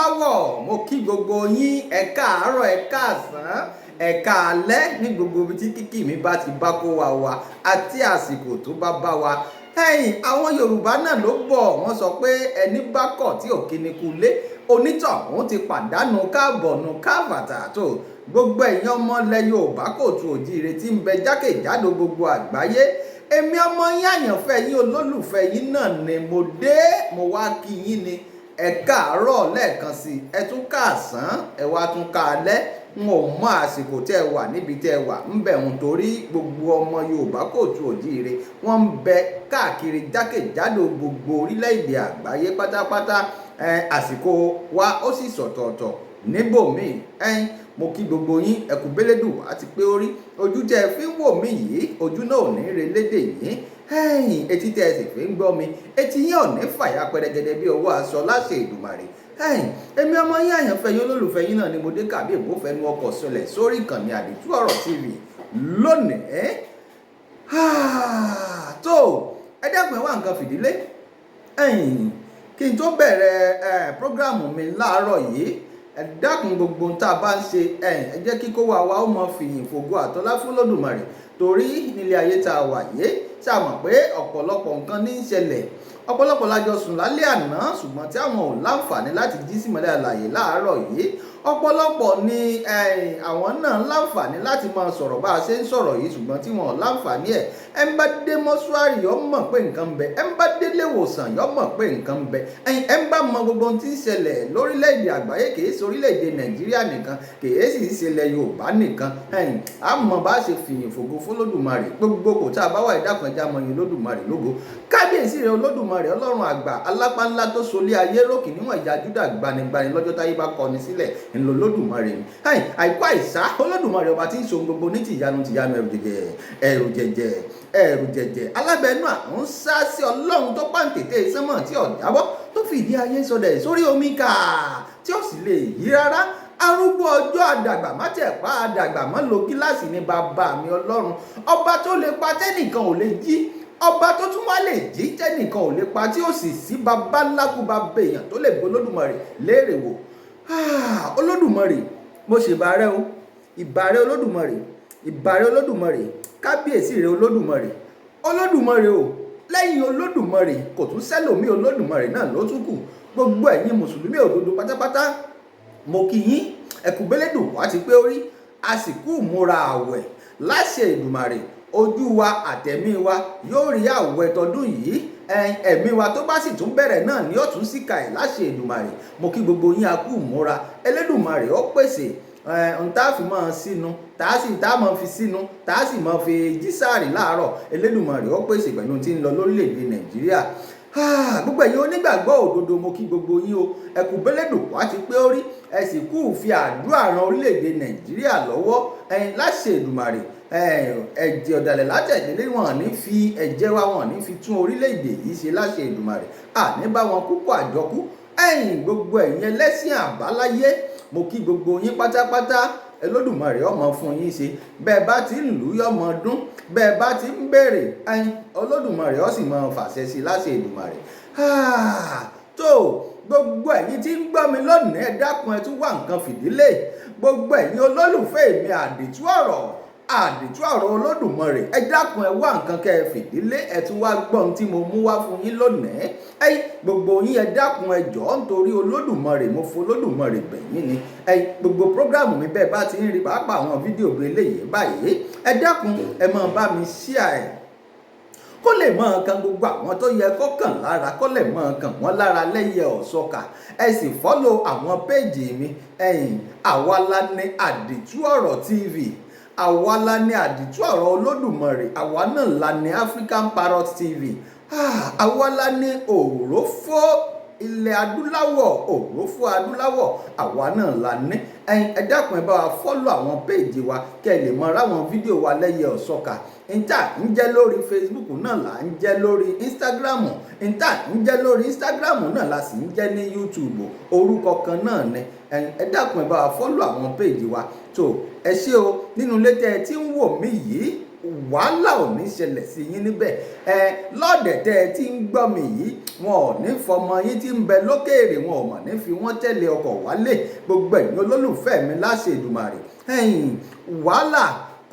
adúláwọ̀ mo kí gbogbo yín ẹ káàárọ̀ ẹ káàsán ẹ káalẹ́ ní gbogbo ibi tí kíkì mi bá ti bá kó wa wá àti àsìkò tó bá wa. Àwọn Yorùbá náà ló bọ̀ wọ́n sọ pé ẹni bá kọ̀ tí ò kíni kú lé onítọ̀hún ti pàdánù káàbọ̀nù káàbàtà tó gbogbo ẹ̀yin ọmọ ilẹ̀ Yorùbá kóòtù òjíire tí ń bẹ jákèjádò gbogbo àgbáyé. Èmi ọmọ yín àyànfẹ́ yín olólùfẹ́ yín náà ni mo dé mo wá kí yín ni ẹ káàárọ̀ lẹ́ẹ̀kan sí ẹ tún káàsán ẹ wá tún káalẹ́ n ò mọ àsìkò tẹ́ ẹ wà níbi tẹ́ ẹ wà ń bẹ̀ ń torí gbogbo ọmọ Yorùbá kóòtù òjíire wọ́n ń bẹ káàkiri jákèjádò gbogbo orílẹ̀-èdè àgbáyé pátápátá àsìkò wa ó sì sọ̀tọ̀ọ̀tọ̀ níbòmíì mo kí gbogbo yín ẹkú bélédù àti pé orí ojú tẹ́ ẹ fi ń wò mí yìí ojú náà ò ní relédè yín etí tẹ́ ẹ sì fi ń gbọ́ mi etí yín ò ní fàyà pẹrẹgẹdẹ bí ọwọ́ aṣọ láṣẹ Èdùmàrè. Èmi ọmọ yín àyànfẹ́ yín olólùfẹ́ yín náà ni mo dé kàbí ìbòfẹ́nu ọkọ̀ sọlẹ̀ sórí ìkànnì Àdìtú Ọ̀rọ̀ TV lónìí. Tó ẹ dẹ́kun ẹ wá nǹkan fìdílé kí n tó bẹ̀rẹ̀ prógráàmù mi láàárọ̀ yìí ẹ dákun gbogbo tá a bá ń ṣe ẹ jẹ́ kí kó wa ó mọ fìyìn fògo àtọlá fún Olódùmarè torí nílé ayé tá a wà yìí ṣá mọ̀ pé ọ̀pọ̀lọpọ̀ nǹkan ní í ṣẹlẹ̀ ọ̀pọ̀lọpọ̀ lájọ sùn lálẹ́ àná ṣùgbọ́n tí àwọn ò láǹfààní láti jí sí mọ́lẹ̀ àlàyé láàárọ̀ yìí ọ̀pọ̀lọpọ̀ ni àwọn náà láǹfààní láti máa sọ̀rọ̀ bá a ṣe ń sọ̀rọ̀ yìí ṣùgbọ́n tí wọn ò láǹfààní ẹ ń bá dé mọ́ṣúárì yọ mọ̀ pé nǹkan ń bẹ ẹ ń bá délé ìwòsàn yọ mọ̀ pé nǹkan ń bẹ ẹ ń bá mọ gbogbo ohun tí ń ṣẹlẹ̀ lórílẹ̀‐èdè àgbáyé kìí ṣe orílẹ̀‐èdè Nàìjíríà nìkan kìí sì ṣẹlẹ̀ Yorùbá nìkan a mọ̀ bá ṣe fìyìn fògo fún Olódùmarè gbogbo kò tá a bá wà ìdákanjá mọ̀ yín Olódùmarè lógo kábíyèsí rẹ̀ Olódùmarè Ọlọ́run àgbà alápá ńlá tó solé ayé rókì níwọ̀n ìjà Júdà gbanigbani lọ́jọ́ táyé bá kọni sílẹ̀ ńlọ Olódùmarè ni àìkú àìsá Olódùmarè ọba tí ń ṣohun gbogbo ní tìyanu ẹrù jẹjẹ alábẹ́nú àwọn sá sí Ọlọ́run tó pàǹtẹ̀tẹ̀ sánmọ̀ tí ọ̀jábọ́ tó fìdí ayé sọdẹ̀ sórí omi kà tí ó sì lè yí rárá arúgbó ọjọ́ àdàgbà má tẹ̀ pa àdàgbà má lo gíláàsì ní bàbá mi Ọlọ́run ọba tó lè pa tẹ́nìkan ò lè jí ọba tó tún wá lè jí tẹ́nìkan ò lè pa tí ó sì sí bàbá ńlá kú bàbá èèyàn tó lè bo Olódùmarè léèrè wò Olódùmarè mo ṣèbàrẹ́ o ìbàrẹ́ Olódùmarè ìbàrẹ́ Olódùmarè kábíyèsí rẹ Olódùmarè Olódùmarè o lẹ́yìn Olódùmarè kò tún sẹ́lòmí Olódùmarè náà ló tún kù gbogbo ẹ̀yin mùsùlùmí òdodo pátápátá mo kí yín ẹkú bélédù wá ti pé orí àsìkò múra àwẹ̀ láṣẹ Èdùmàrè ojú wa àtẹ̀mí wa yóò rí àwẹ̀ tọdún yìí ẹ̀mí wa tó bá sì tún bẹ̀rẹ̀ náà ní ọ̀tún síkà ẹ̀ láṣẹ Èdùmàrè mo kí gbogbo yín akú múra Elédùmarè ó pèsè tá a fi máa sínú tá a máa fi sínú tá a sì máa fi jísàárì láàárọ̀ Elédùmarè ó pèsè pẹ̀lú tí ń lọ lórílẹ̀‐èdè Nàìjíríà gbogbo ẹ̀yin onígbàgbọ́ òdodo mo kí gbogbo yín o ẹkú bélédù wá ti pé orí ẹ sì kú fi àdúrà ran orílẹ̀‐èdè Nàìjíríà lọ́wọ́ láṣẹ Èdùmàrè ẹ̀jẹ̀ ọ̀dàlẹ̀ látẹ̀lélé wọn ní fi ẹ̀jẹ̀ wa wọn ní fi tún orílẹ̀‐èdè yìí ṣe láṣẹ Èdùmàrè àní bá wọn kúkú àjọkú gbogbo ẹ̀yin ẹlẹ́sìn àbáláyé mo kí gbogbo yín pátápátá Olódùmarè ọmọ fún yín ṣe bẹ́ẹ̀ bá ti ń lù ú yọmọ ọdún bẹ́ẹ̀ bá ti ń béèrè Olódùmarè ó sì máa fàṣẹ sí láṣẹ Èdùmàrè. Tó gbogbo ẹ̀yin tí ń gbọ́ mi lónìí ẹ dákun ẹ tún wá nǹkan fìdílé gbogbo ẹ̀yin olólùfẹ́ mi Àdìtú Ọ̀rọ̀ Olódùmarè ẹ dákun ẹ wá nǹkan kẹ́ ẹ fìdílé ẹ tún wá gbọ́n tí mo mú wá fún yín lónìí gbogbo yín ẹ dákun ẹ jọ̀ọ́ nítorí Olódùmarè mo fo Olódùmarè bẹ̀yìn ni gbogbo prógráàmù mi bẹ́ẹ̀ bá ti ń rí pàápàá àwọn fídíò bí eléyìí báyìí ẹ dákun ẹ máa bá mi share kó lè máa kan gbogbo àwọn tó yẹ kó kàn lára kó lè máa kàn wọ́n lára lẹ́yẹ ọ̀ṣọ́kà ẹ sì fọ́lò àwọn péèjì mi àwa la ní Àdìtú Ọ̀rọ̀ TV àwa la ní Àdìtú Ọ̀rọ̀ Olódùmarè àwa náà la ní African Parrot TV àwa la ní òrófó ilẹ̀ adúláwọ̀ òrófó adúláwọ̀ àwa náà la ní ẹ dákun ẹ bá wa fọ́lọ̀ àwọn péèjì wa kẹ́ ẹ lè mọ ráwọn fídíò wa lẹ́yẹ ọ̀ṣọ́kà níta ń jẹ́ lórí Facebook náà là ń jẹ́ lórí Instagram níta ń jẹ́ lórí Instagram náà la sì ń jẹ́ ní YouTube orúkọ kan náà ni ẹ dákun ẹ bá wa fọ́lọ̀ àwọn péèjì wa tó ẹ ṣé o nínú ilé tẹ́ ẹ tí ń wò mí yìí wàhálà ò ní ṣẹlẹ̀ sí yín níbẹ̀. Lọ́ọ̀dẹ̀ tẹ́ ẹ ti ń gbọ́ mi yìí, wọn ò ní fọmọ yín tí ń bẹ lókèèrè, wọn ò mọ̀ ní fi wọ́n tẹ̀lé ọkọ̀ wálé. Gbogbo ẹ̀yin olólùfẹ́ mi láṣẹ Èdùmàrè, wàhálà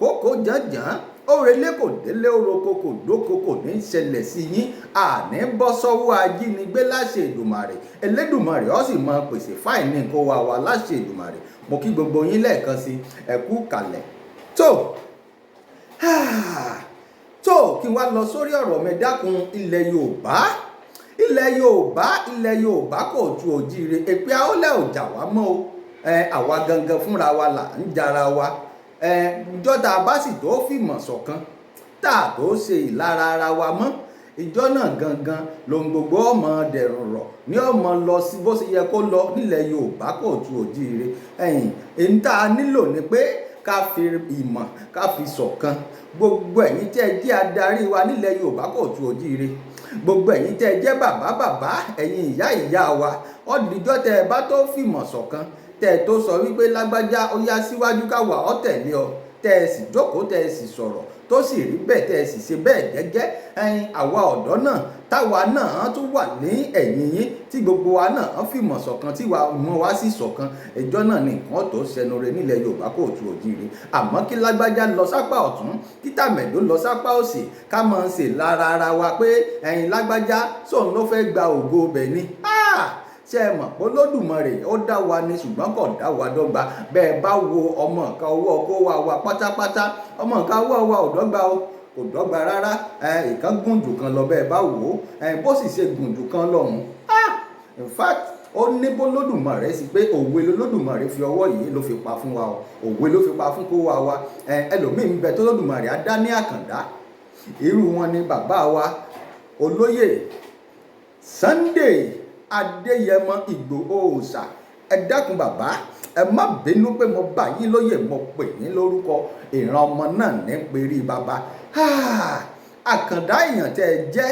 kókó jànjàn òrèlé kò délé oroko kò dóko kò ní ṣẹlẹ̀ sí yín. àní bọ́ sọ́wọ́ ajínigbé láṣẹ Èdùmàrè. Elédùmarè ó sì máa pèsè fáìní kó wa láṣẹ Èdùmàrè. Mo kí gbogbo yín lẹ́ẹ̀kan sí ẹ kú kalẹ̀. tó kí n wá lọ sórí ọ̀rọ̀ mi dákun. ilẹ̀ Yorùbá kò tu òjíire. èpè àólẹ̀ ò jà wá mọ́ o. àwa gangan fúnra wa là ń jara wa. ìjọ tá a bá sì tó fìmọ̀ ṣọ̀kan tá a tó ṣe ìlara ara wa mọ́, ìjọ náà gangan lohun gbogbo ọmọ dẹ̀rùn rọ̀ ní ọmọ lọ sí bó ṣe yẹ kó lọ nílẹ̀ Yorùbá kò tu òjíire. èyí tá a nílò ni pé ká fi ìmọ̀ ká fi ṣọ̀kan. gbogbo ẹ̀yin tẹ́ ẹ jẹ́ adarí wa nílẹ̀ Yorùbá kò tu òjíire, gbogbo ẹ̀yin tẹ́ ẹ jẹ́ bàbá ẹ̀yin ìyá wa, ọ̀dìjọ́ tẹ́ ẹ bá tó fìmọ̀ ṣọ̀kan tẹ́ ẹ tó sọ wípé lágbájá ó yá síwájú káwa ó tẹ̀lé ọ, tẹ́ ẹ sì jókòó tẹ́ ẹ sì sọ̀rọ̀ tó sì rí bẹ́ẹ̀ tẹ́ ẹ sì ṣe bẹ́ẹ̀ gẹ́gẹ́. àwa ọ̀dọ́ náà táwa náà tún wà ní ẹ̀yìn yín tí gbogbo wa náà fìmọ̀ ṣọ̀kan tí wọ́n wá sí ṣọ̀kan, ẹjọ́ náà ní nǹkan tó ṣẹnu rẹ̀ nílẹ̀ Yorùbá kò tu òjíire. àmọ́ kí lágbájá lọ sápá ọ̀tún kí tàmẹ̀dó lọ sápá òsì ká máa ń ṣe lára ara wa pé lágbájá sóun ló fẹ́ gba ògo bẹ̀ ni. ṣe é mọ̀ pé Olódùmarè ó dá wa ní ṣùgbọ́n kò dá wa dọ́gba. bẹ́ẹ̀ bá wo ọmọ nǹkan ọwọ́ kó wa pátápátá, ọmọ nǹkan ọwọ́ wa ò dọ́gba o, kò dọ́gba rárá. ìkan gùn jù kan lọ bẹ́ẹ̀ bá wò ó, bó sì ṣe gùn jù kan lọ́hùn. in fact ó ní bó Olódùmarè sí pé òwe l'Olódùmarè fi ọwọ́ yìí ló fi pa fún wa o, òwe ló fi pa fún kó wa. ẹlòmíín bẹ tó Olódùmarè á dá ní àkàndá. irú wọn ni bàbá wa Olóyè Sunday Adéyẹmọ Ìgbòho Òòṣà. ẹ dákun bàbá, ẹ má bínú pé mo bá yín lóyè, mo pè yín lórúkọ. ìran ọmọ náà ní perí bàbá. àkàndá èèyàn tẹ́ ẹ jẹ́.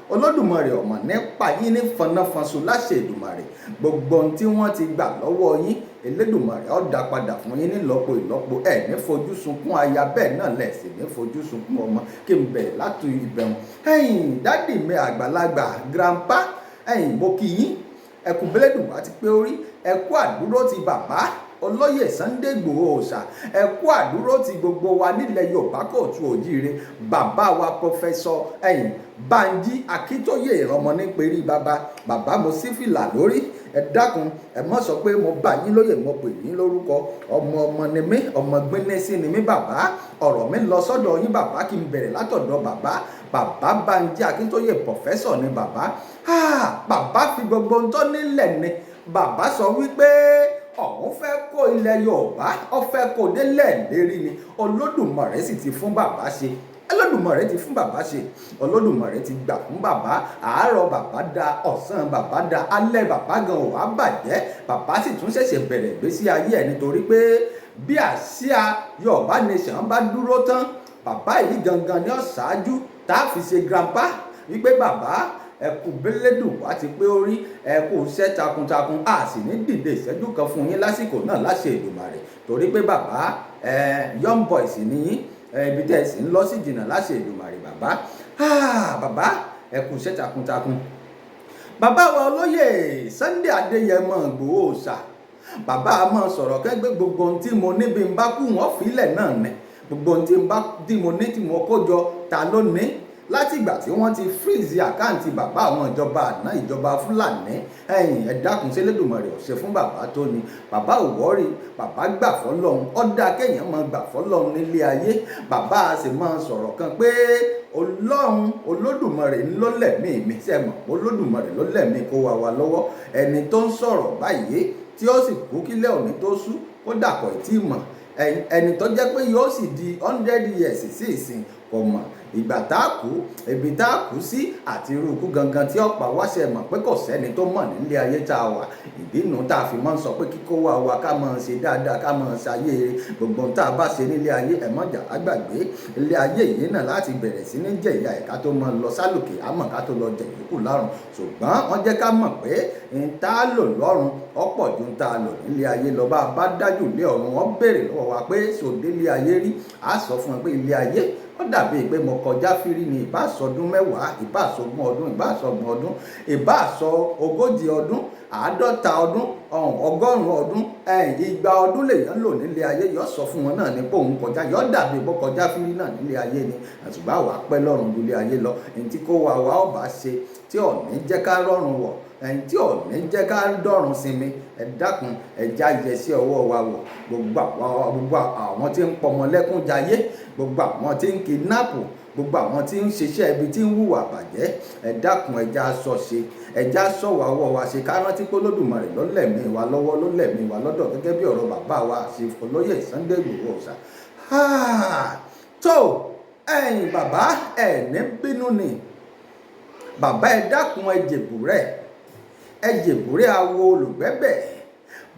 Olódùmarè ọmọ nípa yín ní fọnáfọnṣu láṣẹ Èdùmàrè. gbogbo ohun tí wọ́n ti gbà lọ́wọ́ yín Elédùmarè ó dá padà fún yín nílọ́po ìlọ́po. ẹ ní fojú sunkún aya, bẹ́ẹ̀ náà lẹ̀ sì ní fojú sunkún ọmọ. kí n bẹ̀rẹ̀ láti ìbẹ̀rùn. dádì mi àgbàlagbà grandpa, mo kí yín ẹkú bẹ́lẹ́dùn àti pé orí ẹkú àdúró ti bàbá Olóyè Sunday Ìgbòho Òòṣà, ẹkú àdúró ti gbogbo wa nílẹ̀ Yorùbá kò tu òjíire. bàbá wa pọfẹsọ Bánjí Akíntóyè ìrànmọ́ ní perí bàbá mo sí fìlà lórí. ẹ dákun ẹ mọ̀ sọ pé mo bá yín lóyè, mo pè yín lórúkọ. ọmọ ni mí, ọmọ gbénésí ni mí bàbá. ọ̀rọ̀ mi lọ sọ́dọ̀ yín bàbá, kí n bẹ̀rẹ̀ látọ̀dọ̀ bàbá Bánjí Akíntóyè pọfẹsọ ni bàbá. bàbá fi gbogbo ohun tó nílẹ̀ ni bàbá sọ wípé òun fẹ́ kó ilẹ̀ Yorùbá, ó fẹ́ kó délẹ̀ lérí ni. Olódùmarè sì ti fún bàbá ṣe. Olódùmarè ti fún bàbá ṣe. Olódùmarè ti gbà fún bàbá. àárọ̀ bàbá da, ọ̀sán bàbá da, alẹ́ bàbá gan ò wá bàjẹ́. bàbá sì tún ṣẹ̀ṣẹ̀ bẹ̀rẹ̀ ìgbésí ayé ẹ̀ nítorí pé bí àsíá Yorùbá nation bá dúró tán, bàbá yìí gangan ni ó ṣáájú tá a fi ṣe grandpa wípé bàbá ẹkú bẹ́lẹ́dùn wá ti pé orí ẹkú iṣẹ́ takuntakun. a sì ní dìde ìṣẹ́jú kan fún yín lásìkò náà láṣẹ Èdùmàrè, torí pé bàbá young boys ni yín. ibi tẹ́ ẹ sì ń lọ sí jìnnà láṣẹ Èdùmàrè bàbá. bàbá ẹkú iṣẹ́ takuntakun. bàbá wa Olóyè Sunday Adéyẹmọ Ìgbòho Òòṣà, bàbá a máa sọ̀rọ̀ kẹ́gbẹ́ gbogbo ohun tí mo ní bí n bá kú wọ́n fílẹ̀ náà ni. gbogbo ohun tí mo ní tí mo kó jọ ta ló ní. láti ìgbà tí wọ́n ti freeze àkáǹtì bàbá àwọn ìjọba àná, ìjọba Fúlàní. ẹ dákun sí Elédùmarè ó ṣe fún bàbá tó ni. bàbá ò wọ́rí, bàbá gbà fọ́lọ́run. ó dáa kéèyàn máa gbà fọ́lọ́run nílé ayé. bàbá a sì máa sọ̀rọ̀ kan pé Ọlọ́run Olódùmarè ló lẹ̀mí mi. sẹ́mọ̀ Olódùmarè ló lẹ̀mí kó wa lọ́wọ́. ẹni tó ń sọ̀rọ̀ báyìí tí ó sì kú kílẹ̀ òní tó sú kó dàpọ̀ ìtì mọ̀. ẹni tó jẹ́ pé yóò sì di 100 years sí ìsìn kò mọ̀ ìgbà tá a kú, ibi tá a kú sí àti irú ikú gangan tí ọ̀pá wá ṣe mọ̀ pé kò sẹ́ni tó mọ̀ nílé ayé tá a wà. ìdí nu tá a fi máa ń sọ pé kíkó wa ká máa ṣe dáadáa, ká máa ṣayé gbogbo tá a bá ṣe nílé ayé. ẹ má jà á gbàgbé ilé ayé yìí náà láti bẹ̀rẹ̀ sí ní jẹ ìyà ẹ̀ka tó máa lọ sálòkè àmọ́ ká tó lọ jẹ ìyókù lọ́run. ṣùgbọ́n wọ́n jẹ́ ká mọ̀ pé n tá a lò lọ́run ọ̀pọ̀ ju ń ta lò nílé ayé lọ. Bá a bá dájú lé ọ̀run, wọ́n béèrè lọ́wọ́ wa pé sòdélé ayé rí, a sọ fún wọn pé ilé ayé ó dàbí pé mo kọjá fírí ni, ìbá sọdún 10, ìbá sọgbọ̀n ọdún, ìbá sọgbọ̀n ọdún, ìbá sọ 40 ọdún, 50 ọdún, 100 ọdún, 200 ọdún lèèyàn lò nílé ayé. Yọ sọ fún wọn náà ní pé òun kọjá, yọ dàbí bó kọjá fírí náà nílé ayé ni. Àtùgbà wà pẹ́ lọ́rùn ju ilé ayé lọ. Ẹni tí kò wá wa ọba ṣe tí ò ní jẹ́ ká rọrùn wọ̀, ẹni tí ò ní jẹ́ ká dọ̀rùn sinmi, ẹ dákun ẹja yẹ sí ọwọ́ wa wọ̀. Gbogbo àwọn tí ń pọmọ lẹ́kún jayé, gbogbo àwọn tí ń kidnapu, gbogbo àwọn tí ń ṣiṣẹ́ ibi tí ń hùwà bàjẹ́, ẹ dákun ẹja sọ ṣe, ẹja sọ wà ọwọ́ wa ṣe. Ká rántí pé Olódùmarè ló lẹ̀mí wa lọ́wọ́, ló lẹ̀mí wa lọ́dọ̀, gẹ́gẹ́ bí ọ̀rọ̀ bàbá wa ṣe olóyè Sunday Igboho Ọ̀ṣà. Tó ẹ̀yin bàbá ẹ̀ ní bínú ni, bàbá ẹ dákun ẹ jèbùrẹ́, ẹ jèbùrẹ́ awo olùgbẹ́bẹ̀.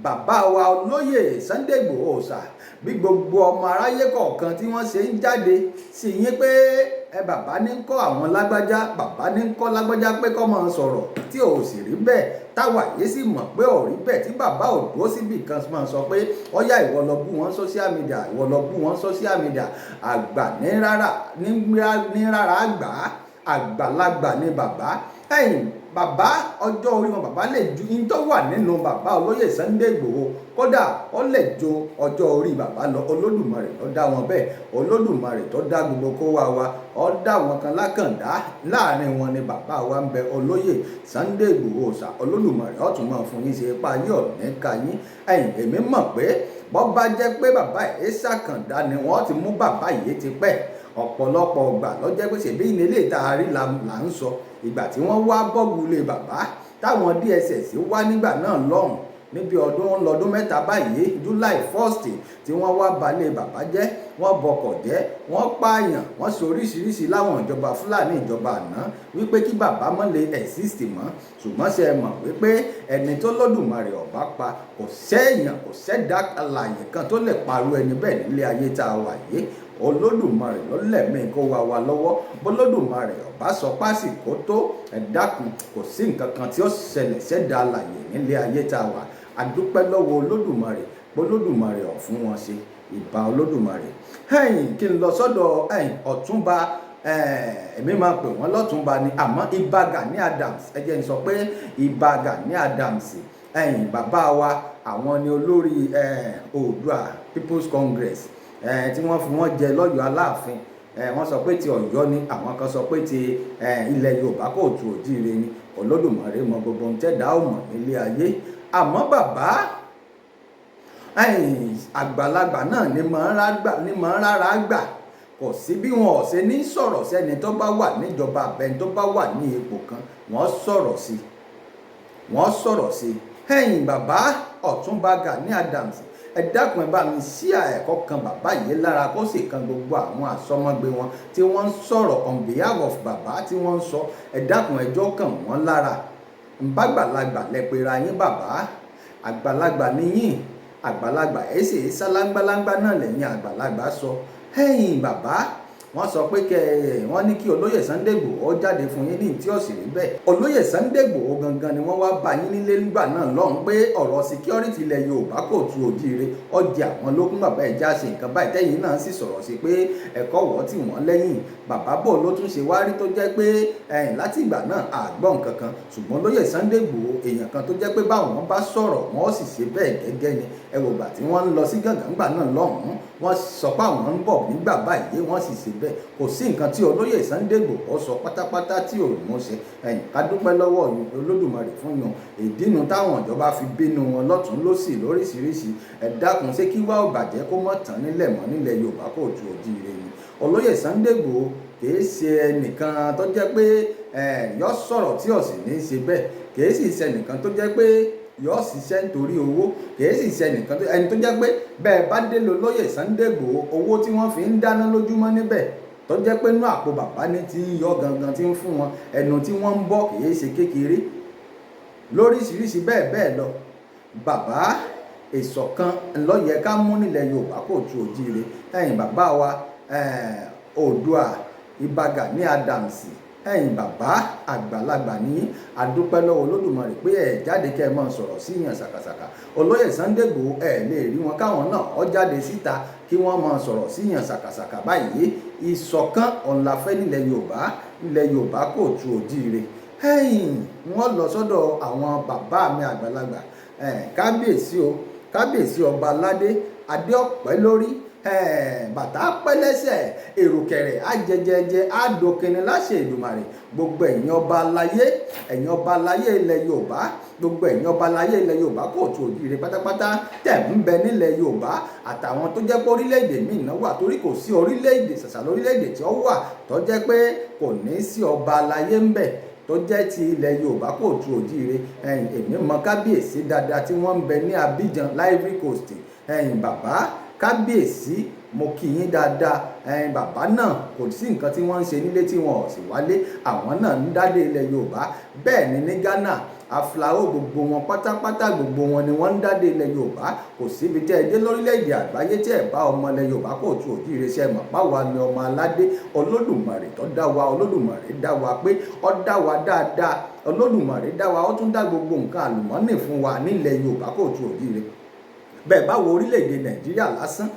Bàbá wa olóyè Sunday Igboho Ọ̀ṣà, bí gbogbo ọmọ aráyé kọ̀ọ̀kan tí wọ́n ṣe ń jáde sí yín pé bàbá ní kọ́ àwọn lágbájá, bàbá ní kọ́ lágbájá pé kọ́ máa sọ̀rọ̀ tí ò sì rí bẹ́ẹ̀, táwa yìí sì mọ̀ pé ò rí bẹ́ẹ̀, tí bàbá ò dúró síbì kan máa sọ pé ọ̀yá ìwọ lọ bú wọn social media, ìwọ lọ bú wọn social media. Àgbà ní rárá àgbà, àgbàlagbà ní bàbá. Bàbá ọjọ́ orí wọn bàbá lè ju in tó wà nínú bàbá olóyè Sunday Igboho, kódà ó lè ju ọjọ́ orí bàbá lọ. Olódùmarè ló dá wọn bẹ́ẹ̀, Olódùmarè tó dá gbogbo kó wa ó dá wọn kan lákàndá, láàrin wọn ni bàbá wa ń bẹ olóyè Sunday Igboho Ọ̀ṣà. Olódùmarè ó tún máa fún yín ṣe ipa yóò ní ká yín. Èmi mọ̀ pé bọ́ bá jẹ́ pé bàbá yìí ṣàkàndá ni wọ́n ti mú bàbá yìí ti pẹ́. Ọ̀pọ̀lọpọ̀ ọgbà ló jẹ́ pé ṣèbí ilé ìtaari là ń sọ. Ìgbà tí wọ́n wá bọ́ọ̀gù lé bàbá, táwọn DSS wá nígbà náà lọ́hùn, níbi lọ́dún 3 báyìí, July 1st, tí wọ́n wá balẹ̀ bàbá jẹ́, wọ́n bọkọ̀ jẹ́, wọ́n pààyàn, wọ́n ṣe oríṣiríṣi láwọn ìjọba Fúlàní, ìjọba àná, wípé kí bàbá mọ́ lè exist mọ́. Ṣùgbọ́n ṣe mọ̀ wípé ẹni tó lódùmarè ọ̀bá pa, kò sẹ́yàn, kò sẹ́dá alààyè kan tó lè parú ẹni bẹ́ẹ̀ nílé ayé tá a wà yìí. Olódùmarè ló lẹ̀mí kó wa lọ́wọ́. Bólódùmarè ọ̀bá sọ pásìkò tó, ẹ dákun, kò sí nǹkan kan tí ó ṣẹlẹ̀ sẹ́dá alààyè nílé ayé tá a wà. A dúpẹ́ lọ́wọ́ Olódùmarè, bólódùmarè ọ̀ fún wọn ṣe. Ìbà Olódùmarè. Kí n lọ sọ́dọ̀ Ọ̀túnba, èmi máa pè wọ́n lọ́túnba ni, àmọ́ Ìbà Gani Adams, ẹ jẹ́ n sọ pé Ìbà Gani Adams, bàbá wa àwọn ni olórí Oòduà People's Congress, tí wọ́n fi wọ́n jẹ lọ́yọ̀ọ́ Aláàfin. Wọ́n sọ pé ti Ọ̀yọ́ ni, àwọn kan sọ pé ti ilẹ̀ Yorùbá kóòtù òjíire ni. Olódùmarè mọ gbogbo ohun tẹ́dá ò mọ̀ nílé ayé. Àmọ́ bàbá àgbàlagbà náà ni mọ̀ ń rárá gbà. Kò sí bí wọn ò ṣe ní sọ̀rọ̀ sẹ́ni tó bá wà níjọba àbẹ́ni tó bá wà ní ipò kan, wọ́n sọ̀rọ̀ sí. Bàbá Ọ̀túnba Gani Adams, ẹ dákun ẹ bá mi sí ẹ̀kọ́ kan bàbá yìí lára, kó sì kan gbogbo àwọn àsọmọgbé wọn tí wọ́n ń sọ̀rọ̀ on behalf of bàbá tí wọ́n ń sọ. Ẹ dákun ẹjọ́ kàn wọ́n lára. Bàgbàlagbà lẹ pera yín bàbá, àgbàlagbà ni yín, àgbàlagbà ẹ sì sálángbalángba náà lẹ́yìn àgbàlagbà sọ. Bàbá wọ́n sọ pé wọ́n ní kí olóyè Sunday Igboho jáde fún yín ní tí ó sì rí bẹ́ẹ̀. Olóyè Sunday Igboho gangan ni wọ́n wá bá yín nílé nígbà náà lọ́hùn pé ọ̀rọ̀ security ilẹ̀ Yorùbá kóòtù òjíire ọjà àwọn lókun, bàbá ẹja ṣe nǹkan báyìí, tẹ́yìn náà sì sọ̀rọ̀ sí pé ẹ̀kọ́ wọ́ tí wọ́n lẹ́yìn. Bàbá bò ló tún ṣe wá rí tó jẹ́ pé láti ìgbà náà àgbọ̀n kankan. Ṣùgbọ́n olóyè Sunday Igboho èèyàn kan tó jẹ́ pé báwọn bá sọ̀rọ̀ wọ́n sì ṣe bẹ́ẹ̀ gẹ́gẹ́ ni. Ẹ wò gbà tí wọ́n ń lọ sí gàngàngbà náà lọ́hùn, wọ́n sọ pé àwọn ń bọ̀ nígbà báyìí, wọ́n sì ṣe bẹ́ẹ̀. Kò sí nǹkan tí olóyè Sunday Igboho sọ pátápátá tí ò mú ṣe. Ká dúpẹ́ lọ́wọ́ Olódùmarè fún yàn. Ìdínú táwọn ìjọba fi bínú wọn lọ́tún lósì lóríṣiríṣi. Ẹ dákun, ṣé kí wá ò bàjẹ́ kó mọ̀ tán nílẹ̀ mọ́ nílẹ̀ Yorùbá kóòtù òjíire ni. Olóyè Sunday Igboho kìí ṣe ẹnìkan tó jẹ́ pé yọ sọ̀rọ̀ tí ò sì ní ṣe bẹ́ẹ̀. Kìí sì ṣe ẹnìkan tó jẹ́ pé yọ ṣiṣẹ́ nítorí owó. Kìí sì ṣe ẹnìkan ẹni tó jẹ́ pé bẹ́ẹ̀ bá dé lólóyè Sunday Igboho, owó tí wọ́n fi ń dáná lójúmọ́ níbẹ̀ tó jẹ́ pé inú àpò bàbá ní ti ń yọ gangan tí ń fún wọn, ẹnu tí wọ́n ń bọ́ kìí ṣe kékeré. Lóríṣiríṣi bẹ́ẹ̀ lọ. Bàbá ìṣọ̀kan ló yẹ ká mú nílẹ̀ Yorùbá kóòtù òjíire. Bàbá wa Oòduà Ìbà Gani Adams, ẹ̀yin bàbá àgbàlagbà ní adúpẹ́ lọ́wọ́ Olódùmarè pé ẹ̀ jáde kẹ́ ẹ máa sọ̀rọ̀ sí yàn ṣàkàṣàkà. Olóyè Sunday Igboho ẹ̀ lè rí wọn káwọn náà ó jáde síta kí wọ́n máa sọ̀rọ̀ sí yàn ṣàkàṣàkà báyìí. Ìṣọ̀kan ọ̀làfẹ́ nílẹ̀ Yorùbá Kóòtù Òjíire. Wọ́n lọ sọ́dọ̀ àwọn bàbá mi àgbàlagbà, kábíyèsí ọba aládé adé ọ̀pẹ́ lórí, bàtà pẹ́ lẹ́sẹ̀, èrùkẹ̀rẹ̀ ajẹjẹjẹ àdókìnrin láṣẹ Èdùmàrè. Gbogbo ẹ̀yin ọba aláyé ilẹ̀ Yorùbá, gbogbo ẹ̀yin ọba aláyé ilẹ̀ Yorùbá Kóòtù Òjíire pátápátá tẹ̀ ń bẹ nílẹ̀ Yorùbá, àtàwọn tó jẹ́ pé orílẹ̀-èdè míì náà wà, torí kò sí orílẹ̀-èdè ṣàṣà lórílẹ̀-èdè tí ó wà tó jẹ́ pé kò ní sí ọba aláyé ń bẹ tó jẹ́ ti ilẹ̀ Yorùbá Kóòtù Òjíire. Èmi mọ kábíyèsí dáadáa tí wọ́n ń bẹ ní Abidjan Ivory Coast. Bàbá kábíyèsí mo kí yín dáadáa. Bàbá náà kò sí nǹkan tí wọ́n ń ṣe nílé tí wọn ò sì wálé, àwọn náà ń dádé ilẹ̀ Yorùbá. Bẹ́ẹ̀ ni ní Ghana aflao gbogbo wọn pátápátá, gbogbo wọn ni wọ́n ń dádé ilẹ̀ Yorùbá. Kò síbi tẹ́ ẹ dé lórílẹ̀‐èdè àgbáyé tí ẹ bá ọmọ ilẹ̀ Yorùbá Kóòtù Òjíire ṣe mọ̀ páwa ni ọmọ aládé. Olódùmarè tó dá wa, Olódùmarè dá wa pé ó dá wa dáadáa. Olódùmarè dá wa, ó tún dá gbogbo nǹkan àlùmọ́nì fún wa nílẹ̀ Yorùbá Kóòtù Òjíire. Bẹ́ẹ̀ bá wo orílẹ̀-èdè Nàìjíríà lásán,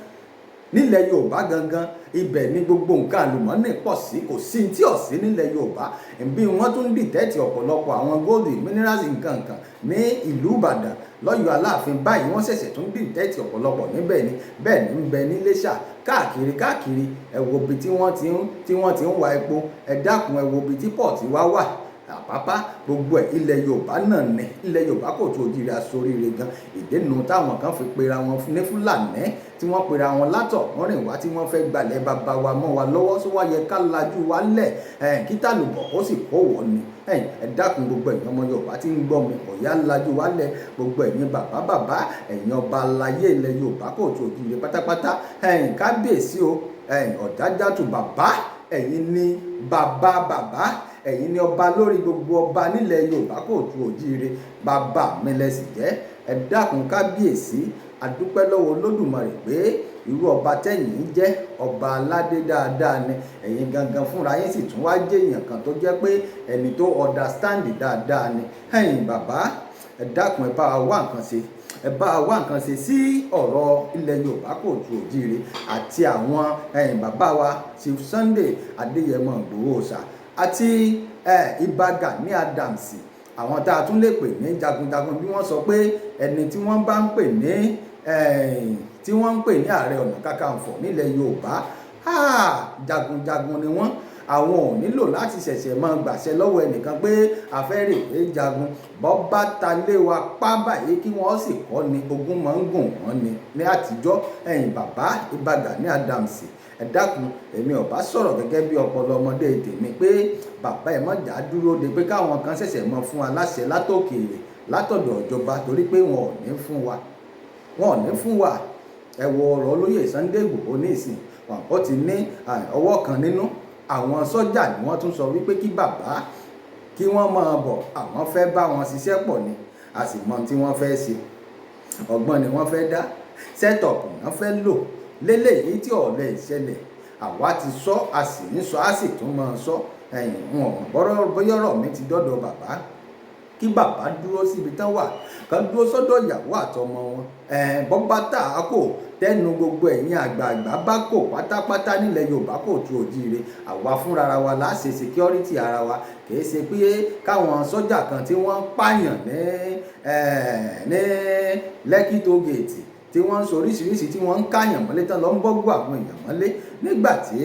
nílẹ̀ Yorùbá gangan ibẹ̀ ni gbogbo nǹkan àlùmọ́nì pọ̀ sí, kò sí tí ò sí nílẹ̀ Yorùbá. Bí wọ́n tún dìtẹ́tì ọ̀pọ̀lọpọ̀ àwọn gold minerals nǹkan ní ìlú Ìbàdàn lọ́yọ̀ Aláàfin báyìí, wọ́n ṣẹ̀ṣẹ̀ tún dìtẹ́tì ọ̀pọ̀lọpọ̀ níbẹ̀ ni. Bẹ́ẹ̀ ni ń bẹ ní Iléṣà, káàkiri ẹ wo ibi tí wọ́n ti ń wa epo, ẹ dákun ẹ wo ibi tí pọ̀tì wá wà, Àpápá, gbogbo ẹ̀ ilẹ̀ Yorùbá náà ní. Ilẹ̀ Yorùbá Kóòtù Òjíire aṣoríire gan. Ìdènà táwọn kan fi pera wọn ní Fúlàní, tí wọ́n pera wọn látọ̀ wọ́n rìn wá, tí wọ́n fẹ́ gbalẹ̀ bàbá wa mọ́ wa lọ́wọ́, sọ wá yẹ ká lajú wa lẹ̀, kí tàlùbọ̀ ó sì kó wọ́n ni. Ẹ dákun gbogbo ẹ̀yin ọmọ Yorùbá tí ń gbọ́ mi, ọ̀yá lajú wa lẹ̀. Gbogbo ẹ̀yin bàbá ẹ̀yin ọba aláyé ilẹ̀ Yorùbá Kóòtù Òjíire pátápátá, kábíyèsí o, Ọ̀jájàtù bàbá, ẹ̀yin ni bàbá, ẹ̀yin ni ọba lórí gbogbo ọba nílẹ̀ Yorùbá Kóòtù Òjíire. Bàbá mi lẹ́sì jẹ́. Ẹ dákun kábíyèsí, adúpẹ́ lọ́wọ́ Olódùmarè pé irú ọba tẹ́yìn jẹ́ ọba aládé dáadáa ni. Ẹ̀yin gangan fúnra yín sì tún wá jẹ́ èèyàn kan tó jẹ́ pé ẹni tó understand dáadáa ni. Bàbá ẹ dákun ẹ bá wa wá nǹkan ṣe, ẹ bá wa wá nǹkan ṣe sí ọ̀rọ̀ ilẹ̀ Yorùbá Kóòtù Òjíire àti àwọn bàbá wa Chief Sunday Adéyẹmọ Ìgbòho Òòṣà àti Ìbà Gani Adams, àwọn tá a tún lè pè ní jagunjagun. Bí wọ́n sọ pé ẹni tí wọ́n bá ń pè ní Ààrẹ Ọ̀nà Kakanfò nílẹ̀ Yorùbá, jagunjagun ni wọ́n. Àwọn ò nílò láti ṣẹ̀ṣẹ̀ máa gbàṣẹ lọ́wọ́ ẹnìkan pé afẹ́rẹ́ ìwé jagun. Bọ́ bá ta lé wa pá báyìí kí wọ́n sì kọ́ ni, ogun máa ń gùn wọ́n ni ní àtijọ́. Bàbá Ìbà Gani Adams, ẹ dákun, èmi ò bá sọ̀rọ̀ gẹ́gẹ́ bí ọpọlọ ọmọdé tèmi pé bàbá ẹ má jà dúró de pé káwọn kan ṣẹ̀ṣẹ̀ mọ fún wa láṣẹ látòkèèrè látọ̀dọ̀ ìjọba, torí pé wọn ò ní fún wa. Ẹ wo ọ̀rọ̀ olóyè Sunday Igboho nísìn, ó ti ní ọwọ́ kan nínú. Àwọn sọ́jà ni wọ́n tún sọ wípé kí bàbá kí wọ́n máa bọ̀, àwọn fẹ́ bá wọn ṣiṣẹ́ pọ̀ ni. A sì mọ tí wọ́n fẹ́ ṣe, ọgbọ́n ni wọ́n fẹ́ dá, sẹ́tọ̀pù náà fẹ́ lò léléyìí tí ọ̀lẹ́ ìṣẹ̀lẹ̀. Àwa ti sọ, a sì ń sọ, a sì tún máa sọ. Wọn ò bóyá ọ̀rọ̀ mi ti dọ́dọ̀ bàbá, kí bàbá dúró síbi tán wà, kán dúró sọ́dọ̀ ìyàwó àtọmọ wọn. Bọ́bá tà á kò tẹnu gbogbo ẹ̀yin àgbààgbà bá kò pátápátá nílẹ̀ Yorùbá Kóòtù Òjíire. Àwa fúnra wa láṣẹ security ara wa, kìí ṣe pé káwọn sọ́jà kan tí wọ́n pààyàn ní Lekki toll gate, tí wọ́n ń sọ oríṣiríṣi, tí wọ́n ń káyàn mọ́lé tán lọ ń bọ́gbọ́ àwọn èèyàn mọ́lé. Nígbà tí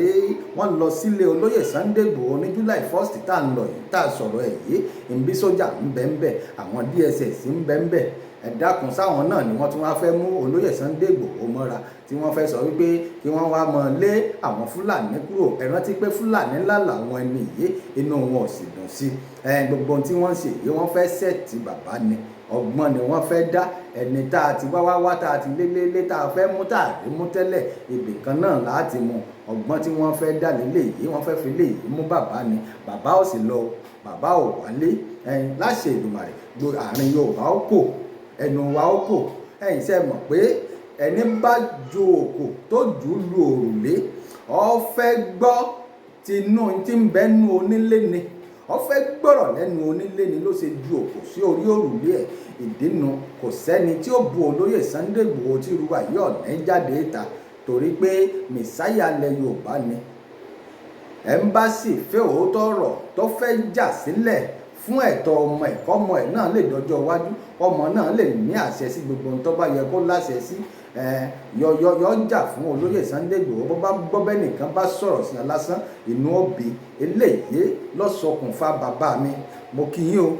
wọ́n lọ sílé olóyè Sunday Igboho ní July 1st tá à ń lọ yìí, tá a sọ̀rọ̀ ẹ̀ yìí, ìbí sójà ń bẹ ń bẹ, àwọn DSS ń bẹ ń bẹ. Ẹ dákun, sáwọn náà ni wọ́n tún wá fẹ́ mú olóyè Sunday Igboho mọ́ra, tí wọ́n fẹ́ sọ wípé kí wọ́n wá mọ lé àwọn Fúlàní kúrò. Ẹ rántí pé Fúlàní ńlá làwọn ẹni yìí, inú wọn ò sì dùn sí. Gbogbo ohun tí wọ́n ṣe yìí, wọ́n fẹ́ sẹ́ẹ̀tì bàbá ni, ọgbọ́n ni wọ́n fẹ́ dá. Ẹni tá a ti wá tá a ti lé tá a fẹ́ mú tá a rí mú tẹ́lẹ̀, ibì kan náà láti mú. Ọgbọ́n tí wọ́n fẹ́ dá lélẹ̀ yìí, wọ́n fẹ́ fi lé yìí mú bàbá ni. Bàbá ò sì lọ, bàbá ò wálé. Láṣẹ Èdùmàrè, àárín Yorùbá ó kò, ẹnu wa ó kò. Ṣe mọ̀ pé ẹni bá ju òkò tó jù lu òrùlé, ó fẹ́ gbọ́ tinú tí ń bẹ́nu onílé ni ó fẹ́ gbọ́rọ̀ lẹ́nu onílé ni ló ṣe ju òkò sí orí òrùlé ẹ̀. ìdínú kò sẹ́ni tí ó bu olóyè Sunday Igboho tí irú àyè ọ̀nà jáde ìta torí pé mẹ̀sáyà ilẹ̀ Yorùbá ni. ẹ̀ńbásì fẹ́ òótọ́ ọ̀rọ̀ tó fẹ́ jà sílẹ̀ fún ẹ̀tọ́ ọmọ ẹ̀ kọ́mọ ẹ̀ náà lè dọjọ́ iwájú ọmọ náà lè ní àṣẹ sí gbogbo ohun tó bá yẹ kó láṣẹ sí. yọ jà fún olóyè Sunday Igboho bó bá gbọ́ bẹ́ẹ̀ nìkan bá sọ̀rọ̀ sí lásán inú òbí eléyìí lọ́sọkùnfà bàbá mi. mo kí yín o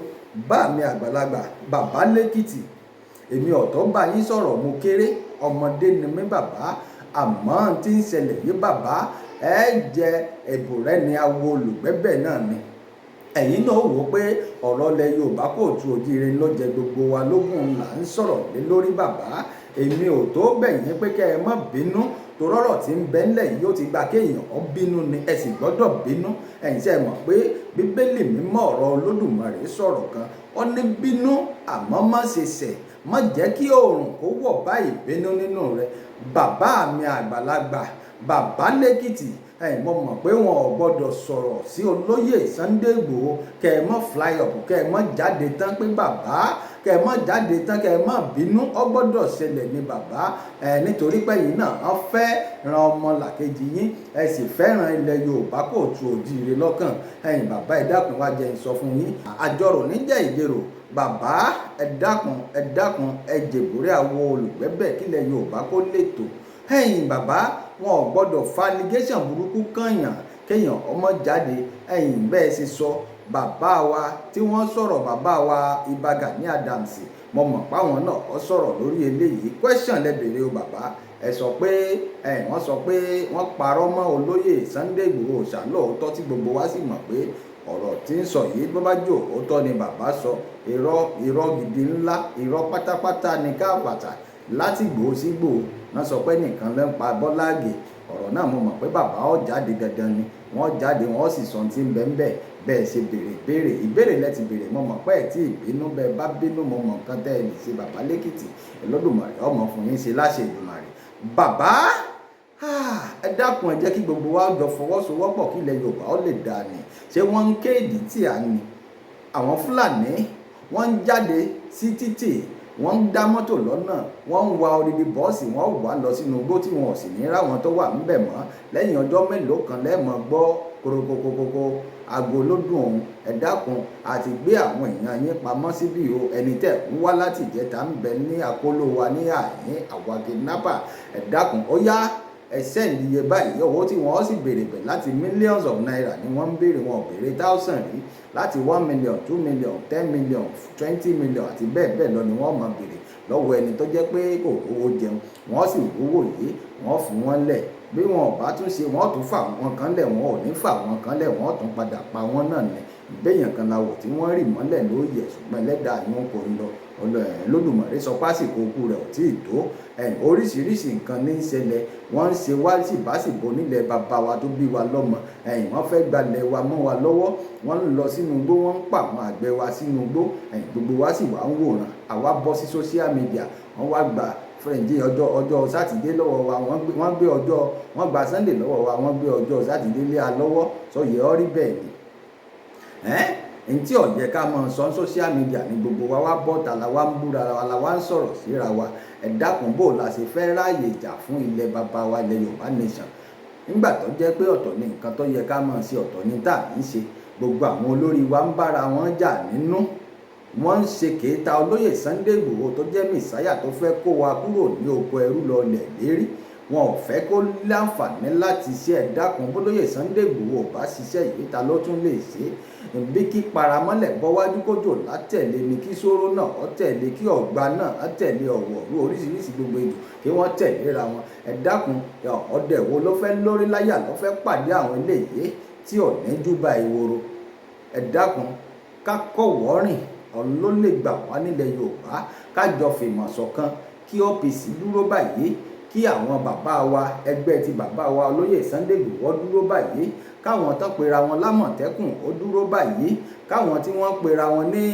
bá mi àgbàlagbà bàbá lẹ́kìtì èmi ọ̀tọ̀ bá yín sọ̀rọ̀ mo kéré ọmọdé ni mí bàbá àmọ́ tí ń ṣẹlẹ̀ yí bàbá ẹ jẹ ẹ̀bùn rẹ ni awo olùgbẹ́bẹ̀ náà ni. ẹ̀yin náà wò pé ọ̀rọ̀ ilẹ̀ Yorùbá kò tu òjìire ló jẹ gbogbo wa lógún là ń sọ̀rọ̀ lé lórí bàbá. èmi ò tó bẹ̀yìn pé kẹ́ ẹ má bínú torọ́rọ̀ tí ń bẹ ńlẹ̀ yìí ó ti gba kéèyàn ó bínú ni ẹ sì gbọ́dọ̀ bínú. ẹ̀yin ṣe mọ̀ pé bíbélì mímọ́ ọ̀rọ̀ Olódùmarè sọ̀rọ̀ kan ó ní bínú àmọ́ má ṣe ṣẹ̀ má jẹ́ kí oòrùn kó wọ̀ bá ìbínú nínú rẹ̀. bàbá mi àgbàlagbà bàbá lẹ́kìtì mo mọ̀ pé wọn ò gbọ́dọ̀ sọ̀rọ̀ sí olóyè Sunday Igboho kẹ́ ẹ mọ́ fly up kẹ́ ẹ mọ́ jáde tán pé bàbá kẹ́ ẹ mọ́ jáde tán kẹ́ ẹ mọ́ bínú ó gbọ́dọ̀ ṣẹlẹ̀ ní bàbá nítorí pé yìí náà wọ́n fẹ́ ran ọmọ làkejì yín ẹ sì fẹ́ràn ilẹ̀ Yorùbá kò tu òjìire lọ́kàn. bàbá ẹ dákun wá jẹ́ n sọ fún yín àjọrò níjẹ́ ìjẹrò bàbá ẹ dákun ẹ jèbúrẹ́ àwo olùgbẹ́bẹ̀ kílẹ̀ Yorùbá kó lè tò. bàbá wọn ò gbọ́dọ̀ fa allegation burúkú kànyàn kéèyàn ọmọ jáde bẹ́ẹ̀ ṣe sọ bàbá wa tí wọ́n sọ̀rọ̀ bàbá wa Ìbà Gani Adams mo mọ̀ páwọn náà ó sọ̀rọ̀ lórí eléyìí question lẹ́bẹ̀rẹ̀ o bàbá ẹ sọ pé wọ́n sọ pé wọ́n parọ́ mọ́ olóyè Sunday Igboho ṣàlóòótọ́ tí gbogbo wa sì mọ̀ pé ọ̀rọ̀ tí ń sọ yìí bó bá jò òótọ́ ni bàbá sọ irọ́ gidi ńlá irọ́ pátápátá ni káàbàtà láti Ìgbòho sí Ìgbòho náà sọ pé nìkan ló ń pa Bọ́lá Ìgè ọ̀rọ̀ náà mo mọ̀ pé bàbá ó jáde dandan ni wọ́n jáde wọ́n sì sọ tí ń bẹ́ẹ̀ bẹ́ẹ̀ ṣe béèrè ìbéèrè lẹ́ti béèrè mo mọ̀ pé ẹ̀ tí ìbínú bẹ́ẹ̀ bá bínú mo mọ̀ nǹkan tẹ́ ẹ lè ṣe bàbá lẹ́kìtì Olódùmarè ọmọ fún yín ṣe láṣẹ Èdùmàrè. bàbá ẹ dákun ẹ jẹ́ kí gbogbo wa jọ fọwọ́sowọ́pọ̀ kí ilẹ̀ Yorùbá ó lè dà ní ṣé wọ́n ń kéèdì tí à ń ní àwọn Fúlàní wọ́n ń jáde sí títì wọ́n ń dá mọ́tò lọ́nà wọ́n ń wa odidi bọ́ọ̀sì wọ́n wà lọ sínú igbó tí wọn ò sì ní ráwọn tó wà ńbẹ̀ mọ́ lẹ́yìn ọjọ́ mélòó kan lẹ́ẹ̀mọ́ gbọ́ korokokokoko aago lódùn ọ̀hún ẹ dákun àti gbé àwọn èèyàn yín pamọ́ síbí o ẹni tẹ̀ ń wá láti ìjẹta ń bẹ ní àkóló wa ní àyín àwa kidnapper ẹ dákun ó yá ẹsẹ̀ ìdíye báyìí owó tí wọ́n sì béèrè bẹ̀ láti millions of naira ni wọ́n ń béèrè wọn ò béèrè thousand rí láti 1 million 2 million 10 million 20 million àti bẹ́ẹ̀ bẹ́ẹ̀ lọ ni wọ́n máa béèrè lọ́wọ́ ẹni tó jẹ́ pé kò rówó jẹun wọ́n sì rówó yìí wọ́n fún wọn lẹ̀ bí wọn ò bá tún ṣe wọ́n tún fà wọn kan lẹ̀ wọn ò ní fà wọn kan lẹ̀ wọ́n tún padà pa wọn náà ní ìbéèyàn kan láwọ̀ tí wọ́n rì mọ́lẹ̀ ló yẹ ṣùgbọ́n ẹlẹ́dàá ni wọn kò ń lọ Olódùmarè sọ pásìkò okú rẹ̀ ò tí ì tó oríṣiríṣi nǹkan ní í ṣẹlẹ̀ wọ́n ń ṣe wá síbáṣìbò nílẹ̀ bàbá wa tó bí wa lọ́mọ wọ́n fẹ́ gbalẹ̀ wa mọ́ wa lọ́wọ́ wọ́n ń lọ sínú igbó wọ́n ń pa àwọn àgbẹ̀ wa sínú igbó gbogbo wa sì wá ń wòran àwa bọ́ sí social media wọ́n wá gba fẹ̀ǹdì ọjọ́ sátidé lọ́wọ́ wa wọ́n gbé wọ́n gba Sunday lọ́wọ́ wa wọ́n gbé ọjọ́ sátidé lé a lọ́wọ́ sọ yẹ ọ́ rí bẹ́ẹ̀ ni ntí ọ̀jẹ̀ ká mọ̀ sọ social media ní gbogbo wa wá bọ́ta la wá ń búra wa la wá ń sọ̀rọ̀ síra wa ẹ dákun bò la ṣe fẹ́ ráàyè jà fún ilẹ̀ bàbá wa ilẹ̀ Yorùbá nation nígbà tó jẹ́ pé ọ̀tọ̀ ni nǹkan tó yẹ ká mọ̀ sí ọ̀tọ̀ ni tá à ń ṣe gbogbo àwọn olórí wa ń bára wọn jà nínú wọ́n ń ṣe kéta olóyè Sunday Igboho tó jẹ́ mẹ̀sáyà tó fẹ́ kó wa kúrò ní oko ẹrú lọ lẹ̀ lérí wọn ò fẹ́ kó láǹfààní láti ṣe ẹ dákun bólóyè Sunday Igboho bá ṣiṣẹ́ yìí ta ló tún lè ṣe bí kí paramọ́lẹ̀ bọ́wájú kójò látẹ̀lé ni kí sóró náà ó tẹ̀lé kí ọ̀gbà náà á tẹ̀lé ọ̀wọ̀rú oríṣiríṣi gbogbo ètò kí wọ́n tẹ̀léra wọn ẹ dákun ọdẹ wo ló fẹ́ lórí láyà ló fẹ́ pàdé àwọn eléyìí tí ò ní júbà ìwòrò ẹ dákun ká kọ̀wọ́ rìn ọ̀run ló lè gbà wá nílẹ̀ Yorùbá kájọ fìmọ̀ ṣọ̀kan kí OPC dúró báyìí kí àwọn bàbá wa ẹgbẹ́ ti bàbá wa olóyè Sunday Igboho dúró báyìí káwọn tó pera wọn lámọ̀tẹ́kùn ó dúró báyìí káwọn tí wọ́n pera wọn ní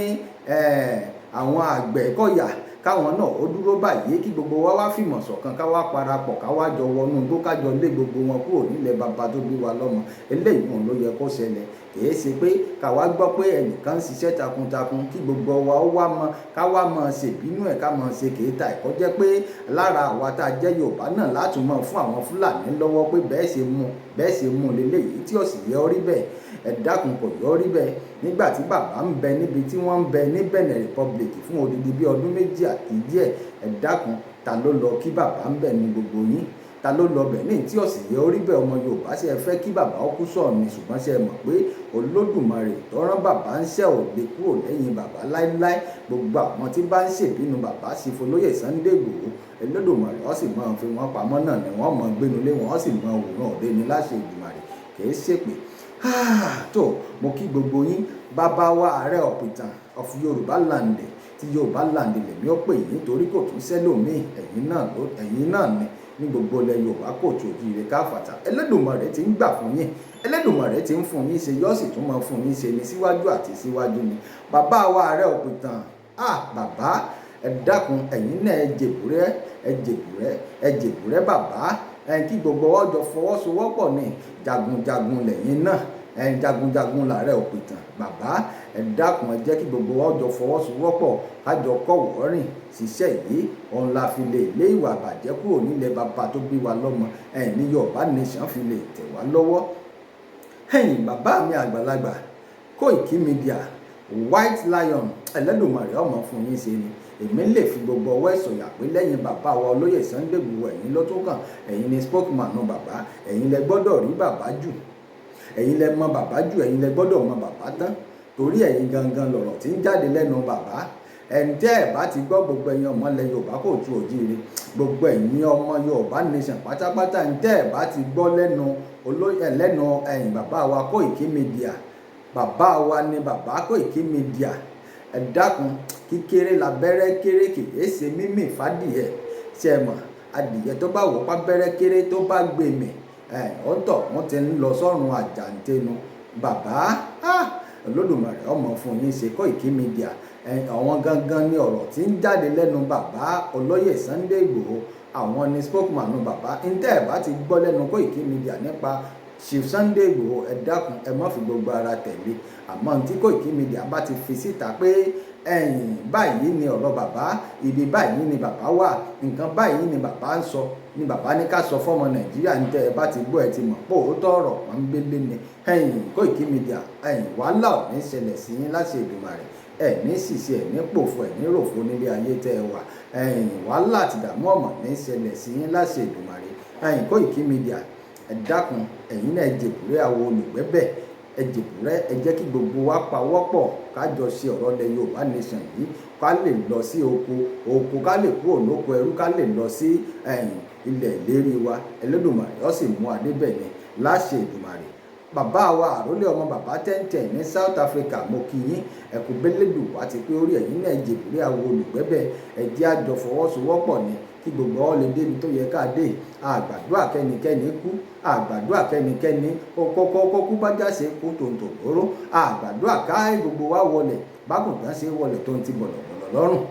àwọn Àgbẹ̀kọ̀yà káwọn náà ó dúró báyìí kí gbogbo wa wá fìmọ̀ ṣọ̀kan ká wá parapọ̀ ká wá jọ wọnú igbó ká jọ lé gbogbo wọn kúrò nílẹ̀ bàbá tó bí wa lọ́mọ. Eléyìí wọn ló yẹ kó ṣẹlẹ̀. Kìí ṣe pé ká wá gbọ́ pé ẹnìkan ń ṣiṣẹ́ takuntakun kí gbogbo wa ó wá mọ ká wá mọ ṣèbínú ẹ̀ ká mọ ṣe kèéta ẹ̀kọ́ jẹ́ pé lára àwa tá a jẹ́ Yorùbá náà láti mọ̀ fún àwọn Fúlàní lọ́wọ́ pé bẹ́ẹ̀ ṣe mú leléyìí tí ó sì yẹ ó rí bẹ́ẹ̀. Ẹ dákun kò yọ rí bẹ́ẹ̀ nígbà tí bàbá ń bẹ níbi tí wọ́n ń bẹ ní Benin Republic fún odidi bí ọdún méjì àti díẹ̀. Ẹ dákun ta ló lọ kí bàbá ń bẹ ní gbogbo yín? Ta ló lọ Benin tí ó sì yẹ ó rí bẹ́ẹ̀? Ọmọ Yorùbá ṣe fẹ́ kí bàbá ó kú sọ̀rọ̀ ni, ṣùgbọ́n ṣe mọ̀ pé Olódùmarè tó rán bàbá ń ṣẹ́ ò lè kúrò lẹ́yìn bàbá láíláí. Gbogbo àwọn tí bá ń ṣèbínú bàbá sí Folóyè Sunday Igboho, Olódùmarè ó sì máa fi wọ́n pamọ́ náà ni wọ́n mọ̀ gbénulé wọn sì mọ òwúrọ̀ òde ní láṣẹ Èdùmàrè. Kìí ṣèpè. Tó mo kí gbogbo yín bàbá wa Ààrẹ Ọ̀pìtàn of Yorùbá land tí Yorùbá land lèmi ó pè yín torí kò tún sẹ́lòmíì ẹ̀yin náà ní gbogbo ilẹ̀ Yorùbá kò tó jíire káfàtà. Ẹlẹ́dùmarè ti ń gbà fún yín, Ẹlẹ́dùmarè ti ń fún yín ṣe, yóò sì tún máa fún yín ṣe ní síwájú àti síwájú ni. Bàbá wa Ààrẹ Ọ̀pìtàn bàbá ẹ dákun ẹ̀yin náà ẹ jèbúrẹ́ bàbá kí gbogbo ọjọ́ fọwọ́sowọ́pọ̀ ní jagunjagun lẹ́yìn náà jagunjagun l'Ààrẹ Ọ̀pìtàn. Bàbá ẹ dákun ẹ jẹ́ kí gbogbo ọjọ́ fọwọ́sowọ́pọ̀ kájọ kọ̀wọ́ rìn ṣiṣẹ́ yìí. Òun la fi lè lé ìwà àbàjẹ́ kúrò nílẹ̀ bàbá tó bí wa lọ́mọ. Ní Yorùbá nation fi lè tẹ̀ wá lọ́wọ́. Bàbá mi àgbàlagbà Koiki Media White Lion, Ẹlẹ́dùmarè ọmọ fún yín ṣe ni. Èmi lè fi gbogbo ọwọ́ ìsọ̀yà pé lẹ́yìn bàbá wa Olóyè Sunday Igboho ẹ̀yin ló tó kàn. Ẹ̀yin ni spokesman bàbá. Ẹ̀yin lẹ gbọ́dọ̀ rí bàbá jù. Ẹ̀yin lẹ mọ bàbá jù. Ẹ̀yin lẹ gbọ́dọ̀ mọ bàbá tán. Torí ẹ̀yin gangan lọ̀rọ̀ tí ń jáde lẹ́nu bàbá. Tẹ́ ẹ̀ bá ti gbọ́ gbogbo ẹ̀yin ọmọ ilẹ̀ Yorùbá kò tú òjíire. Gbogbo ẹ̀yin ọmọ Yorùbá nation pátápátá tẹ́ ẹ̀ bá ti gbọ́ lẹ́nu bàbá wa Koiki Media. Bàbá wa ni bàbá Koiki Media. Ẹ dákun kíkéré labẹ́rẹ́ kéré kìí ṣe mímì fádìyẹ. Ṣé ẹ mọ̀ adìyẹ tó bá wò pábẹ́rẹ́ kéré tó bá gbé mì ọ̀tọ̀ wọ́n ti ń lọ sọ́run àjàǹtẹ̀nu. Bàbá Olódùmarè ọmọ fún yín ṣe Koiki Media. Àwọn gangan ni ọ̀rọ̀ tí ń jáde lẹ́nu bàbá Olóyè Sunday Igboho. Àwọn ni spokesman bàbá. Ntẹ́ ẹ̀ bá ti gbọ́ lẹ́nu Koiki Media nípa Chief Sunday Igboho ẹ dákun ẹ má fi gbogbo ara tẹ̀lé. Àmọ́ tí Koiki Media bá ti fi síta pé báyìí ni ọ̀rọ̀ bàbá, ibi báyìí ni bàbá wà, nǹkan báyìí ni bàbá ń sọ, ni bàbá ní ká sọ fọ́mọ Nàìjíríà. Ntẹ́ ẹ bá ti gbọ́ ẹ ti mọ̀ pé òótọ́ ọ̀rọ̀ wọn ń gbélé ni. Koiki Media wàhálà ò ní ṣẹlẹ̀ sí yín láṣẹ Èdùmàrè. Ní ṣìṣe ní pòfo ní ròfo nílé ayé tẹ́ ẹ wà. Wàhálà àti ìdààmú ọmọ ní ṣẹlẹ̀ sí yín láṣẹ Èdùmàrè. Koiki Media ẹ dákun ẹ̀yin náà ẹ jèbúrẹ́ àwọn olùgbẹ́bẹ̀. Ẹ jèbúrẹ́ ẹ jẹ́ kí gbogbo wa pawọ́pọ̀ kájọ ṣe ọ̀rọ̀ ilẹ̀ Yorùbá nation yìí ká lè lọ sí oko ká lè kúrò lóko ẹrú ká lè lọ sí ilẹ̀ ìlérí wa. Ẹlẹ́dùmarè ó sì mú adébẹ̀ ni láṣẹ Èdùmàrè. Bàbá wa àrólé ọmọ bàbá tẹ́ǹtẹ̀ ní South Africa mo kí yín. Ẹ̀kú bẹ́lẹ́dù wá ti pé orí ẹ̀yin náà jèbúrẹ́ àwọn olùgbẹ́bẹ̀. Ẹ jẹ́ àjọ fọwọ́sowọ́pọ̀ ni kí gbogbo ọ lè débi tó yẹ ká dé. Àgbàdúrà kẹ́nikẹ́ni kú, àgbàdúrà kẹ́nikẹ́ni kókó bá jáse kó tòǹtò lóró. Àgbàdúrà ká gbogbo wa wọlẹ̀ bákùnkàn ṣe wọlẹ̀ tó ń ti bọ̀lọ̀bọ̀lọ̀ lọ́rùn.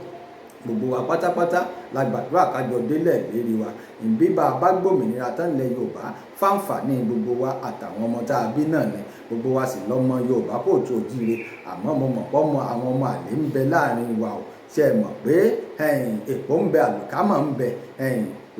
Gbogbo wa pátápátá la gbàdúrà kájọ délẹ̀ lérí wa. Ìbíbà bá gbòmìnira tán lẹ̀ Yorùbá fáǹfààní gbogbo wa àtàwọn ọmọ tá a bí náà ni. Gbogbo wa sì lọ́mọ Yorùbá kò tó jíire. Àmọ́ mo mọ̀ pọ́ mọ àwọn ọmọ àlè ń bẹ láàrin wa o. Ṣé ẹ mọ̀ pé èpò ń bẹ àlùkámọ̀ ń bẹ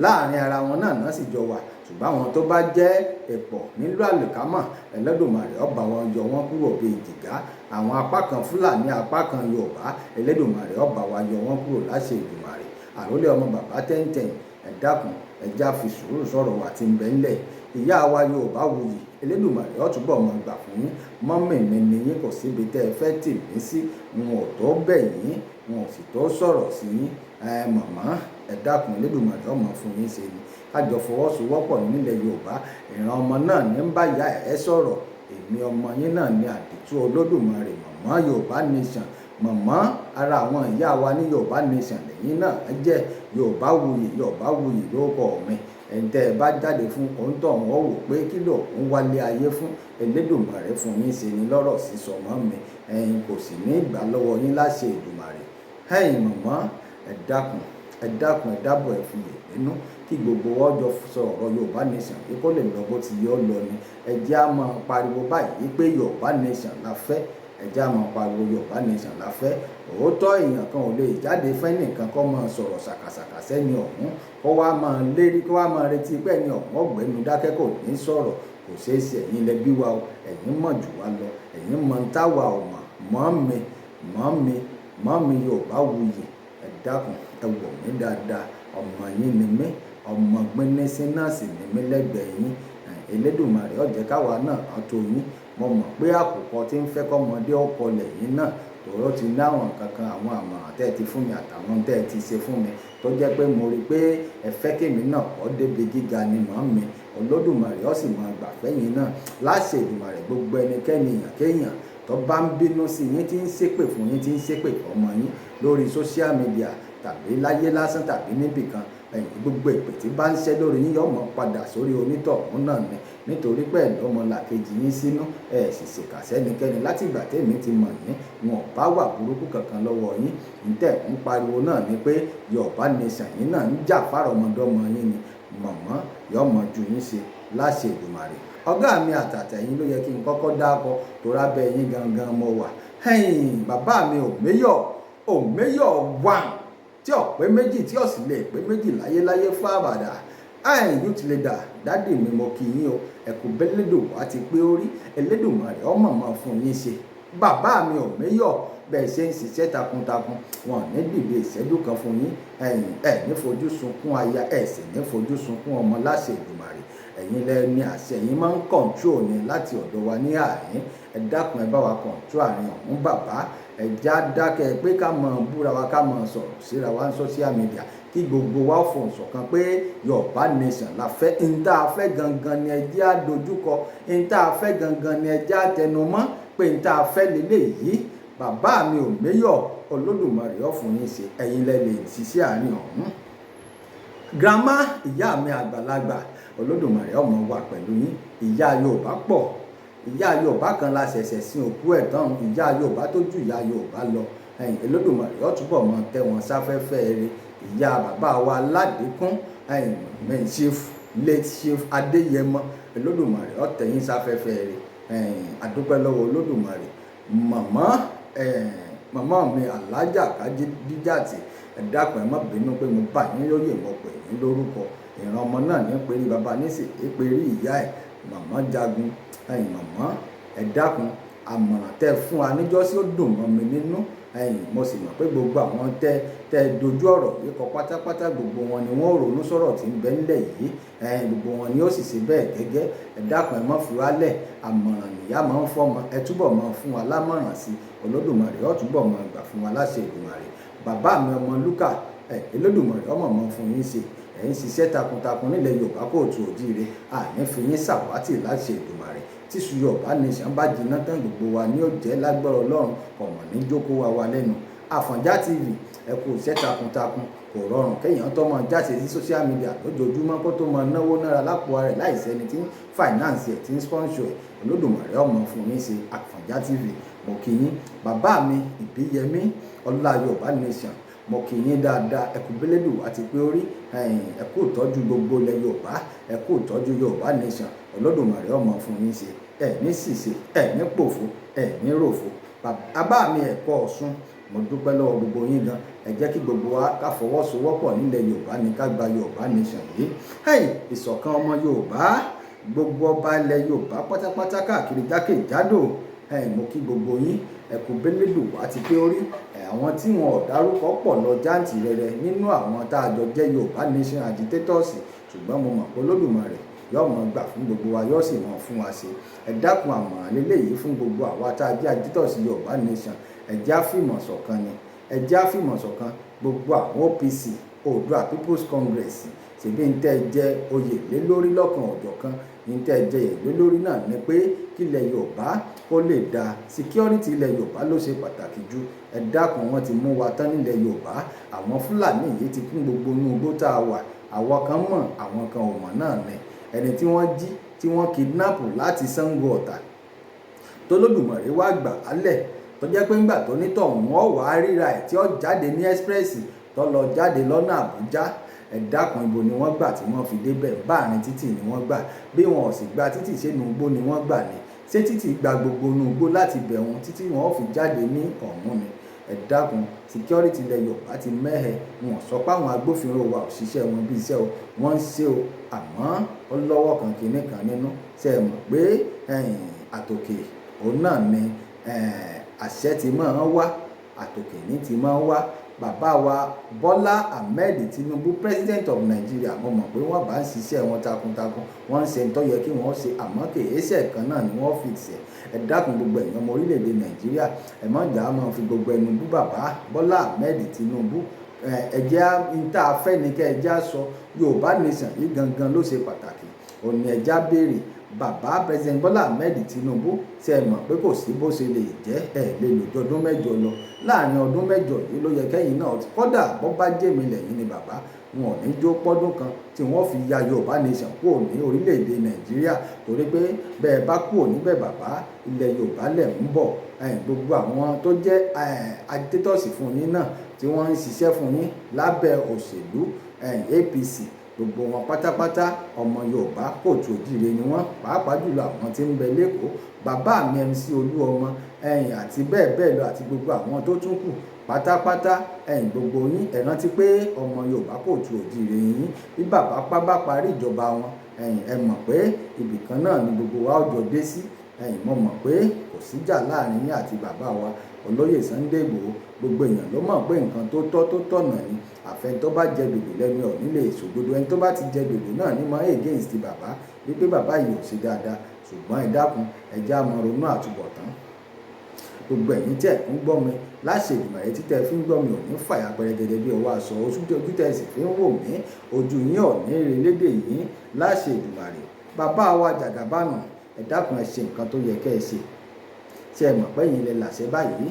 láàrin ara wọn náà sì jọ wà. Ṣùgbọ́n àwọn tó bá jẹ́ èpò nílùú àlùkámọ̀ Ẹlẹ́dùmarè ó bá wọn yọ wọ́n kúrò bí ìjìgá. Àwọn apá kan Fúlàní apá kan Yorùbá Ẹlẹ́dùmarè ó bá wa yọ wọ́n kúrò láṣẹ Èdùmàrè. Àrólé ọmọ bàbá tẹ́ǹtẹ̀ ẹ dákun ẹ já fi sùúrù sọ̀rọ̀ wà tí ń bẹ ńlẹ̀. Ìyá wa Yorùbá wuyì Ẹlẹ́dùmarè ó túbọ̀ mọ gbà fún yín. Mọ́mì mi ni yín kò síbi tẹ́ ẹ fẹ́ tì mí sí. Wọn ò tó bẹ̀ yín, wọn ò sì tó sọ̀rọ̀ sí yín. Màmá ẹ dákun Ẹlẹ́dùmarè ó mọ fún yín ṣe ni. Kájọ fọwọ́sowọ́pọ̀ nílẹ̀ Yorùbá. Ìran ọmọ náà ní ń bá ìyá ẹ̀ sọ̀rọ̀. Èmi ọmọ yín náà ní àdìtú Olódùmarè màmá Yorùbá nation. Màmá ara àwọn ìyá wa ní Yorùbá nation lẹ́yìn náà jẹ́ Yorùbá wuyì lórúkọ mi. Tẹ́ ẹ bá jáde fún kọ́ńtọ̀ wọn wò pé kí ló ń wálé ayé fún. Ẹlẹ́dùmarè fún yín ṣe ni lọ́rọ̀ sísọ mọ́ mi. Kò sì ní ìgbà lọ́wọ́ yín láṣẹ Èdùmàrè. Màmá ẹ dákun ẹ dábọ̀ ẹ fi lè nínú kí gbogbo ọjọ́ sọ ọ̀rọ̀ Yorùbá nation yìí kó lè lọ bó ti yọ lọ ni ẹ jẹ́ á máa pariwo báyìí pé Yorùbá nation la fẹ́ ẹ jẹ́ á máa pariwo Yorùbá nation la fẹ́ òótọ́ èèyàn kan ò lè jáde fẹ́nìkan kó máa sọ̀rọ̀ ṣàkàṣàkà sẹ́ni ọ̀hún kó wá máa lérí kó wá máa retí pé ẹni ọ̀hún ọ̀gbẹ́nu dákẹ́ kò ní sọ̀rọ̀ kò ṣeé ṣe ẹ̀yin lẹ bí wa o ẹ̀yin mọ̀ jù wá lọ ẹ̀yin mọ̀ ń táwa ò mọ̀ mi Yorùbá wuyì ẹ dákun ẹ wò mí dáadáa ọmọ yín ni mí ọmọ gbẹ́nẹ́sí náà sì ní mí lẹ́gbẹ̀ẹ́ yín Elédùmarè ó jẹ́ káwa náà tó yín mo mọ̀ pé àkùkọ tí ń fẹ́ kọ́mọdé ọkọ lẹ́yìn náà tòró ti láwọn kankan àwọn àmọ̀ràn tẹ́ ẹ ti fún mi àtàwọn tẹ́ ẹ ti ṣe fún mi tó jẹ́ pé mo rí pé ẹ fẹ́ kémi náà kọ́ débi gíga ni mọ̀ mi Olódùmarè ó sì máa gbà fẹ́yìn náà láṣẹ Èdùmàrè gbogbo ẹnikẹ́ni èèyàn kéèyàn tó bá ń bínú sí yín tí ń ṣépè fún yín tí ń ṣépè fọmọ yín lórí social media tàbí láyé lásán tàbí níbìkan gbogbo ìpè tí bá ń ṣẹ́ lórí yín yóò mọ̀ padà sórí onítọ̀hún náà ni nítorí pé ẹ̀dọ́mọlàkejì yín sínú ẹ̀ sì ṣèkà sẹ́nikẹ́ni láti ìgbà tèmi ti mọ̀ yín wọn bá wà burúkú kankan lọ́wọ́ yín ntẹ̀ ń pariwo náà ni pé Yorùbá nation yín náà ń jà fárọmọdọ́mọ yín ni mọ̀mọ́ yọmọ ju yín ṣe láṣẹ Èdùmàrè ọ̀gá mi àtàtà yín ló yẹ kí n kọ́kọ́ dákọ tó rábẹ́ yín gangan mo wà bàbá mi Òmẹ́yọ̀ wà tí ọ̀pẹ́ méjì tí ọ̀sìn lè pé méjì láyéláyé fún àbàdà youth leader dádì mi mo kí yín o ẹ̀kú bẹ́lẹ́dò wá ti pé orí Ẹlẹ́dùmarè ọmọ máa fún yín ṣe bàbá mi Òmẹ́yọ̀ bẹ́ẹ̀ ṣe ń ṣiṣẹ́ takuntakun wọn ní dìde ìṣẹ́jú kan fún yín ẹ̀ ní fojú sunkún aya ẹ̀ sì ní fojú sunkún ọmọ láṣẹ Èdùmàrè ẹ̀yin lẹ́ni àṣẹ yín máa ń kọ̀ǹtró ni láti ọ̀dọ̀ wa ní àárín ẹ dákun ẹ bá wa kọ̀ǹtró àárín ọ̀hún bàbá ẹ já dákẹ́ pé ká máa búra wa ká máa sọ̀rọ̀ síra wa ní social media kí gbogbo wa fọ̀n ṣọ̀kan pé Yorùbá nation la fẹ́ ntá a fẹ́ gangan ni ẹ jẹ́ á dojúkọ ntá a fẹ́ gangan ni ẹ jẹ́ á tẹnumọ́ pé ntá a fẹ́ lélẹ́yìí bàbá mi Òmẹ́yọ̀ Olódùmarè ó fún yín ṣe ẹ̀yin lẹ lè ṣiṣẹ́ àárín ọ̀hún grandma ìyá mi àgbàlagbà Olódùmarè ó máa wà pẹ̀lú yín ìyá Yorùbá pọ̀ ìyá Yorùbá kan la ṣẹ̀ṣẹ̀ sin òkú ẹ̀ tán ìyá Yorùbá tó ju ìyá Yorùbá lọ Olódùmarè ó túbọ̀ máa tẹ́ wọn sáfẹ́fẹ́ rere ìyá bàbá wa Ládìkún late chief Adéyẹmọ Olódùmarè ó tẹ́ yín sáfẹ́fẹ́ rere àdúpẹ́ lọ́wọ́ Olódùmarè màmá mi Alájà Kájídíjàtì ẹ dákun ẹ má bínú pé mo bá yín lóye mo pè yín lórúkọ ìran ọmọ náà ní pèrí bàbá nísì pèrí ìyá ẹ màmá jagun màmá ẹ dákun àmọ̀ràn tẹ́ fún wa níjọ́sí ó dùn mọ́ mi nínú mo sì mọ̀ pé gbogbo àwọn tẹ́ dojú ọ̀rọ̀ yìí kọ pátápátá gbogbo wọn ni wọ́n ronú sọ̀rọ̀ tí ń bẹ nílẹ̀ yìí gbogbo wọn ni ó sì ṣe bẹ́ẹ̀ gẹ́gẹ́ ẹ dákun ẹ má fi wálẹ̀ àmọ̀ràn nìyá máa ń fọ́mọ ẹ túbọ̀ máa fún wa lámọ̀ràn sí Olódùmarè ó túbọ̀ máa gbà fún wa láṣẹ Èdùmàrè bàbá mi ọmọ Lúkà Olódùmarè ọmọ máa fún yín ṣe ẹ̀ ń ṣiṣẹ́ takuntakun nílẹ̀ Yorùbá kóòtù òjíire àní fi yín ṣàwátì láṣẹ Èdùmàrè tíṣu Yorùbá nation bá jiná tán gbogbo wa ní òjẹ́ lágbára Ọlọ́run ọ̀mọ̀ ní jókòó wa lẹ́nu Àfọ̀njá TV ẹ kú iṣẹ́ takuntakun kò rọrùn kéèyàn tó máa jáde sí social media lójoojúmọ́ kó tó máa náwó náírà lápò rẹ̀ láìsẹ́ni tí ń finance ẹ̀ tí ń sponsor ẹ̀ Olódùmarè ọmọ fún yín ṣe Àfọ̀njá TV mo kí yín bàbá mi Ìbíyẹmí ọlá Yorùbá nation mo kì í yín dáadáa ẹkú bẹlẹdù àti pé orí ẹkú ìtọ́jú gbogbo ilẹ̀ Yorùbá ẹkú ìtọ́jú Yorùbá nation Olódùmarè ọmọ fún yín ṣe ẹ ní ṣìṣe ẹ ní pòfo ẹ ní ròfo bàbá mi ẹ̀kọ́ Ọ̀ṣun mo dúpẹ́ lọ́wọ́ gbogbo yín gan ẹ jẹ́ kí gbogbo wa ká fọwọ́sowọ́pọ̀ nílẹ̀ Yorùbá ní ká gba Yorùbá nation yìí ìṣọ̀kan ọmọ Yorùbá gbogbo ọba ilẹ̀ Yorùbá pátápátá káàkiri jákèjádò mo kí gbogbo yín ẹkú bẹlẹdù àti pé orí àwọn tí wọn ò dárúkọ pọ̀ lọ jáǹtì rẹ̀rẹ̀ nínú àwọn tá a jọ jẹ́ Yorùbá nation agitators ṣùgbọ́n mo mọ̀ pé Olódùmarè yóò mọ̀ gbà fún gbogbo wa yóò sì mọ̀ fún wa ṣe ẹ dákun àmọ̀ràn lélẹ́yìí fún gbogbo àwa tá a jẹ́ agitators Yorùbá nation ẹ jẹ́ àfìmọ̀ ṣọ̀kan ni ẹ jẹ́ àfìmọ̀ ṣọ̀kan gbogbo àwọn OPC Oòduà People's Congress ṣèbí ń tẹ́ jẹ́ oyè lé lórí lọ́kàn ọ̀jọ̀kan ní tẹ́ jẹ́ èlé lórí náà ni pé kílẹ̀ Yorùbá kó lè dáa security ilẹ̀ Yorùbá ló ṣe pàtàkì jù ẹ dákun wọn ti mú wa tán nílẹ̀ Yorùbá àwọn Fúlàní yìí ti kún gbogbo inú igbó tá a wà àwọn kan mọ̀ àwọn kan ò mọ̀ náà ni ẹni tí wọ́n jí tí wọ́n kidnap láti Ṣàngó Ọ̀tà t'Olódùmarè wá gbà á lẹ̀ tó jẹ́ pé ńgbà tó nítọ̀ wọ́n wà á ríra ẹ̀ tí ó jáde ní express tó lọ jáde lọ́nà Àbújá, ẹ dákun ibo ni wọ́n gbà tí wọ́n fi débẹ̀? Báàrin títì ni wọ́n gbà. Bí wọn ò sì gba títì ṣé inú igbó ni wọ́n gbà ni? Ṣé títì gba gbogbo inú igbó láti bẹ̀ wọn títí wọn ò fi jáde ní ọ̀hún ni? Ẹ dákun, security ilẹ̀ Yorùbá ti mẹ́hẹ. Wọn sọ pé àwọn agbófinró wa ò ṣiṣẹ́ wọn bí iṣẹ́ o, wọ́n ń ṣe o, àmọ́ ó lọ́wọ́ kan kìíní kan nínú. Ṣé ẹ mọ̀ pé àtòkè òun náà ni àṣẹ ti máa ń wá, àtòkè ní ti máa ń wá. Bàbá wa Bọ́lá Ahmed Tinubu, president of Nigeria, mo mọ̀ pé wọ́n bá ń ṣiṣẹ́ wọn takuntakun, wọ́n ń ṣe ń tó yẹ kí wọ́n ṣe, àmọ́ kèéṣẹ̀ kan náà ni wọ́n fi ṣẹ̀. Ẹ dákun gbogbo ẹ̀yàn ọmọ orílẹ̀-èdè Nàìjíríà, ẹ má jà á máa fi gbogbo ẹnu bú bàbá Bọ́lá Ahmed Tinubu. Ẹ̀jẹ̀ níta afẹ́ ni kẹ́ ẹjẹ́ sọ. Yorùbá nation yìí gangan ló ṣe pàtàkì. Òní ẹja béèrè bàbá president Bọ́lá Ahmed Tinubu, ṣe é mọ̀ pé kò sí bó ṣe lè jẹ́ lè lò jọdún mẹ́jọ lọ. Láàrin ọdún mẹ́jọ yìí ló yẹ kẹ́yìn náà kọ́dà bọ́ bá jẹ́mi lẹ́yìn ni bàbá, wọn ò ní jó pọ́dún kan tí wọ́n fi ya Yorùbá nation kúrò ní orílẹ̀-èdè Nàìjíríà, torí pé bẹ́ẹ̀ bá kúrò níbẹ̀ bàbá, ilẹ̀ Yorùbá lẹ̀ ń bọ̀. Gbogbo àwọn tó jẹ́ agitators fún yín náà tí wọ́n ń ṣiṣẹ́ fún yín lábẹ́ òṣèlú APC, gbogbo wọn pátápátá ọmọ Yorùbá kóòtù òjíire ni wọ́n, pàápàá jùlọ àwọn tí ń bẹ lẹ́kọ̀ọ́. Bàbá mi MC Olúọmọ àti bẹ́ẹ̀ bẹ́ẹ̀ lọ àti gbogbo àwọn tó tún kù pátápátá, gbogbo yín ẹ rántí pé ọmọ Yorùbá kóòtù òjíire yín bí bàbá bá parí ìjọba wọn, ẹ mọ̀ pé ibìkan náà ni gbogbo wa ó jọ dé sí. Mo mọ̀ pé kò síjà láàrin yín àti bàbá wa olóyè Sunday Igboho. Gbogbo èèyàn ló mọ̀ pé nǹkan tó tọ́ tó tọ̀nà ni. Àfẹn tó bá jẹ dòdò lẹ́nu ọ̀ nílé ìṣòdodo, ẹni tó bá ti jẹ dòdò náà ní mọ́ against bàbá wípé bàbá yìí ò ṣe dáadáa. Ṣùgbọ́n ẹ dákun, ẹ já mọ́ ronú àtúbọ̀tán. Gbogbo ẹ̀yin tẹ́ ń gbọ́ mi láṣẹ Èdùmàrè títẹ́ fi ń gbọ́ mi ò ní fàyà pẹrẹgẹdẹ bí ọwọ́ aṣọ, ojú tẹ́ sì fi ń wò mí, ojú yín ò ní rí lédè yín láṣẹ Èdùmàrè. Bàbá wa Jàgàbánù, ẹ dákun ẹ ṣe nǹkan tó yẹ kẹ́ ẹ ṣe. Ṣé ẹ mọ̀ pé ẹ̀yin lẹ làṣẹ báyìí?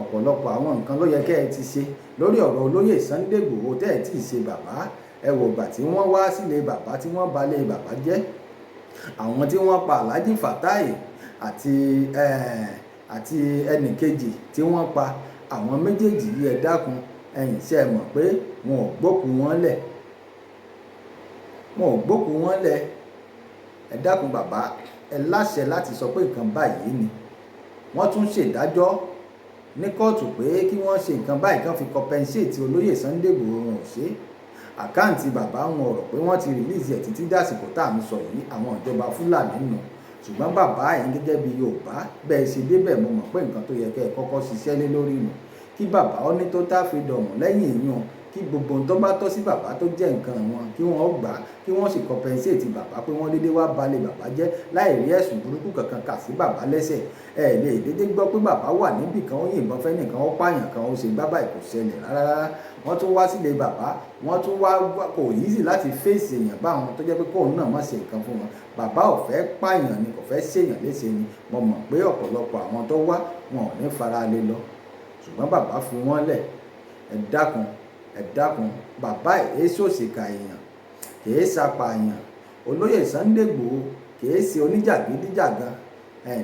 Ọ̀pọ̀lọpọ̀ àwọn nǹkan ló yẹ kẹ́ ẹ ti ṣe lórí ọ̀rọ̀ olóyè Sunday Igboho tẹ́ ẹ tí ì ṣe bàbá. Ẹ wò gbà tí wọ́n wá sílé bàbá tí wọ́n bà lé bàbá jẹ́, àwọn tí wọ́n pa Alhaji Fatai àti ẹnì kejì tí wọ́n pa, àwọn méjèèjì yìí ẹ dákun, ṣé ẹ mọ̀ pé wọn ò gbókù wọn lẹ̀, ẹ dákun bàbá, ẹ láṣẹ láti sọ pé nǹkan báyìí ni. Wọ́n tún ṣèdájọ́ ní kóòtù pé kí wọ́n ṣe nǹkan báyìí kan fi compensate olóyè Sunday Igboho, wọn ò ṣe. Àkáǹtì bàbá wọn ọ̀rọ̀ pé wọ́n ti release ẹ̀ títí dásìkò tá à ń sọ yìí, àwọn ìjọba Fúlàní nù. Ṣùgbọ́n bàbá yìí gẹ́gẹ́ bí Yorùbá bẹ́ẹ̀ ṣe débẹ̀, mo mọ̀ pé nǹkan tó yẹ kẹ́ ẹ kọ́kọ́ ṣiṣẹ́ lé lórí nù. Kí bàbá ó ní total freedom lẹ́yìn ìyún, kí gbogbo ohun tó bá tọ́ sí bàbá tó jẹ́ nǹkan wọn kí wọ́n gbà, kí wọ́n sì compensate bàbá pé wọ́n dédé wá balẹ̀ bàbá jẹ́ láì rí ẹ̀sùn burúkú kankan kà sí bàbá lẹ́sẹ̀. Ẹ lè dédé gbọ́ pé bàbá wà níbì kan ó yìnbọn fẹ́ nìkan, ó pààyàn kan, ó ṣe gbábà kò ṣẹlẹ̀ rárá. Wọ́n tún wá sílé bàbá, wọ́n tún wá, kò easy láti fèsì èèyàn báwọn tó jẹ́ pé kóun náà má ṣe nǹkan fún wọn. Bàbá ò fẹ́ pààyàn ni, kò fẹ́ ṣèyàn léṣe ni. Mo mọ̀ pé ọ̀pọ̀lọpọ̀ àwọn tó wá wọn ò ní fara lé lọ, ṣùgbọ́n bàbá fún wọn lẹ̀. Ẹ dákun, bàbá èso ṣèkà èèyàn, kìí ṣapààyàn. Olóyè Sunday Igboho kìí ṣe oníjàgídíjàgan.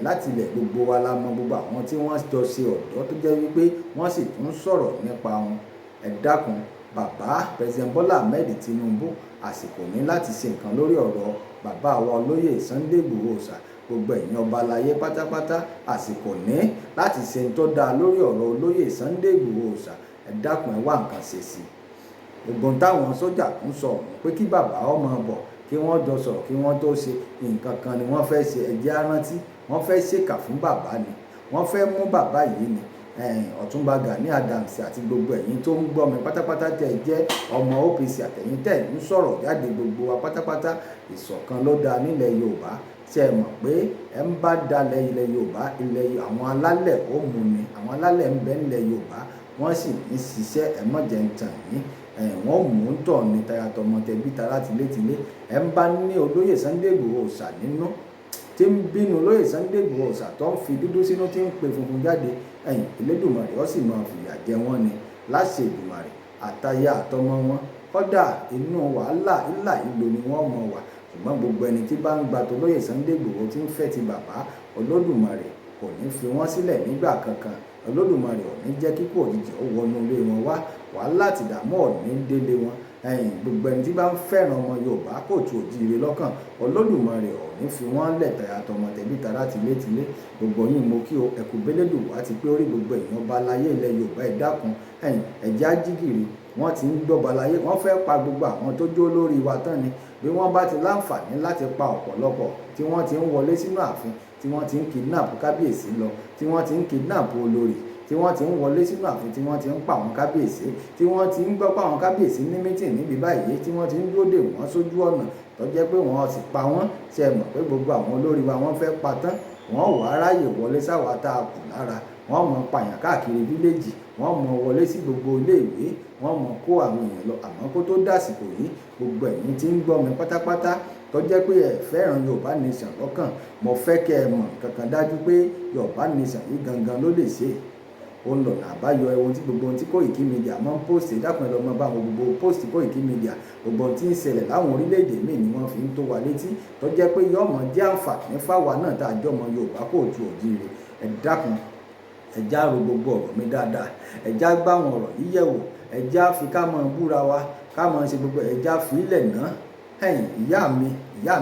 Láti ilẹ̀ gbogbo wa la mọ gbogbo àwọn tí wọ́n jọ ṣe ọ̀dọ́ tó jẹ́ wípé wọ́n sì tún sọ̀rọ̀ nípa wọn. Ẹ dákun, bàbá president Bọ́lá Ahmed Tinubu, àsìkò ní láti ṣe nǹkan lórí ọ̀rọ̀ bàbá wa olóyè Sunday Igboho ṣá. Gbogbo ẹ̀yin ọba aláyé pátápátá, àsìkò ní láti ṣe ń tó dáa lórí ọ̀rọ̀ olóyè Sunday Igboho ṣá. Ẹ dákun, ẹ wá nǹkan ṣe sí i. Gbogbo táwọn sójà ń sọ pé kí bàbá ọmọ bọ̀, kí wọ́n jọ sọ̀rọ̀ kí wọ́n tó ṣe nǹkan kan ni wọ́n fẹ́ ṣe. Ẹ jẹ́ á rántí, wọ́n fẹ́ ṣèkà fún bàbá ni, wọ́n fẹ́ mú bàbá yìí ni. Ọ̀túnba Gani Adams àti gbogbo ẹ̀yin tó ń gbọ́ mi pátápátá tẹ́ ẹ jẹ́ ọmọ OPC àtẹ̀yin tẹ́ ẹ ń sọ̀rọ̀ jáde, gbogbo wa pátápátá, ìṣọ̀kan ló dáa nílẹ̀ Yorùbá. Ṣé ẹ mọ̀ pé ẹ ń bá dalẹ̀ ilẹ̀ Yorùbá, àwọn alálẹ̀ ó mú ni, àwọn alálẹ̀ ń bẹ nílẹ̀ Yorùbá, wọ́n sì ń ṣiṣẹ́, ẹ mọ̀ jẹ́ ń tàn yín. Wọ́n mú ń tọ̀ ní tayatọmọ tẹbí tará tilétilé. Ẹ ń bá ní olóyè Sunday Igboho ṣà nínú, tí ń bínú olóyè Sunday Igboho ṣà tó ń fi dúdú sínú, tí ń pe funfun jáde, Elédùmarè ó sì máa fìyà jẹ wọ́n ni láṣẹ Èdùmàrè. Àtaya àtọmọ wọn kọ́dà inú wàhálà ìlà ìlò ni wọ́n mọ̀ wà. Ṣùgbọ́n gbogbo ẹni tí bá ń gba tolóyè Sunday Igboho tí ń fẹ́ ti bàbá, Olódùmarè kò ní fi wọ́n sílẹ̀ nígbà kankan. Olódùmarè ò ní jẹ́ kíkú òjijì ó wọnú ilé wọn wá, kò wàhálà àti ìdààmú ọ̀ní délé wọn. Gbogbo ẹni tí bá ń fẹ́ràn ọmọ Yorùbá kóòtù òjíire lọ́kàn, Olódùmarè ò ní fi wọ́n lẹ̀ tọmọ tẹbí tará tilétilé. Gbogbo yín mo kí o, ẹkù bélédù wá ti pé orí gbogbo èèyàn ọba aláyé ilẹ̀ Yorùbá ẹ dákun, ẹ̀já jígìrì wọ́n ti ń gbọ́ba láyé, wọ́n fẹ́ pa gbogbo àwọn tó jó lórí wa tán ni. Bí wọ́n bá ti láǹfààní láti pa ọ̀pọ̀lọpọ̀ tí wọ́n ti ń wọlé sínú ààfin, tí wọ́n ti ń kidnap kábíyèsí lọ, tí wọ́n ti ń kidnap olórí, tí wọ́n ti ń wọlé sínú ààfin, tí wọ́n ti ń pa àwọn kábíyèsí, tí wọ́n ti ń gbọ́ pa àwọn kábíyèsí ní mítìn níbi báyìí, tí wọ́n ti ń dúró dè wọ́n sójú ọ̀nà tó jẹ́ pé wọ́n sì pa wọ́n. Ṣé ẹ mọ̀ pé gbogbo àwọn olórí wa wọ́n fẹ́ pa tán, wọ́n wà ráyè wọlé sáwà tá a kù lára, wọ́n mọ̀ pààyàn káàkiri fíléèjì, wọ́n mọ̀ wọlé sí gbogbo iléèwé, wọ́n mọ̀ kó àwọn èèyàn lọ. Àmọ́ kó tó dàsìkò yìí, gbogbo ẹ̀yin tí ń gbọ́ mi pátápátá tó jẹ́ pé ẹ fẹ́ràn Yorùbá nation lọ́kàn, mo fẹ́ kẹ́ ẹ mọ̀ kankan dájú pé Yorùbá nation yìí gangan ló lè ṣe. Ó ń lọ̀nà àbáyọ ohun tí gbogbo ohun tí Koiki Media máa ń post, dákun ẹ lọ mọ bá wọn gbogbo post Koiki Media, gbogbo ohun tí ń ṣẹlẹ̀ láwọn orílẹ̀-èdè míì ni wọ́n fi ń tó wa létí tó jẹ́ pé yọ́mọ jẹ́ àǹfààní fáwa náà tá a jọ ọmọ Yorùbá kóòtù òjíire. Ẹ dákun, ẹ já ro gbogbo ọ̀rọ̀ mi dáadáa, ẹ já gbá àwọn ọ̀rọ̀ yìí yẹ̀wò, ẹ já fi ká mọ búra wa, ká mọ ṣe gbogbo, ẹ já fi ilẹ̀ náà. Ìyá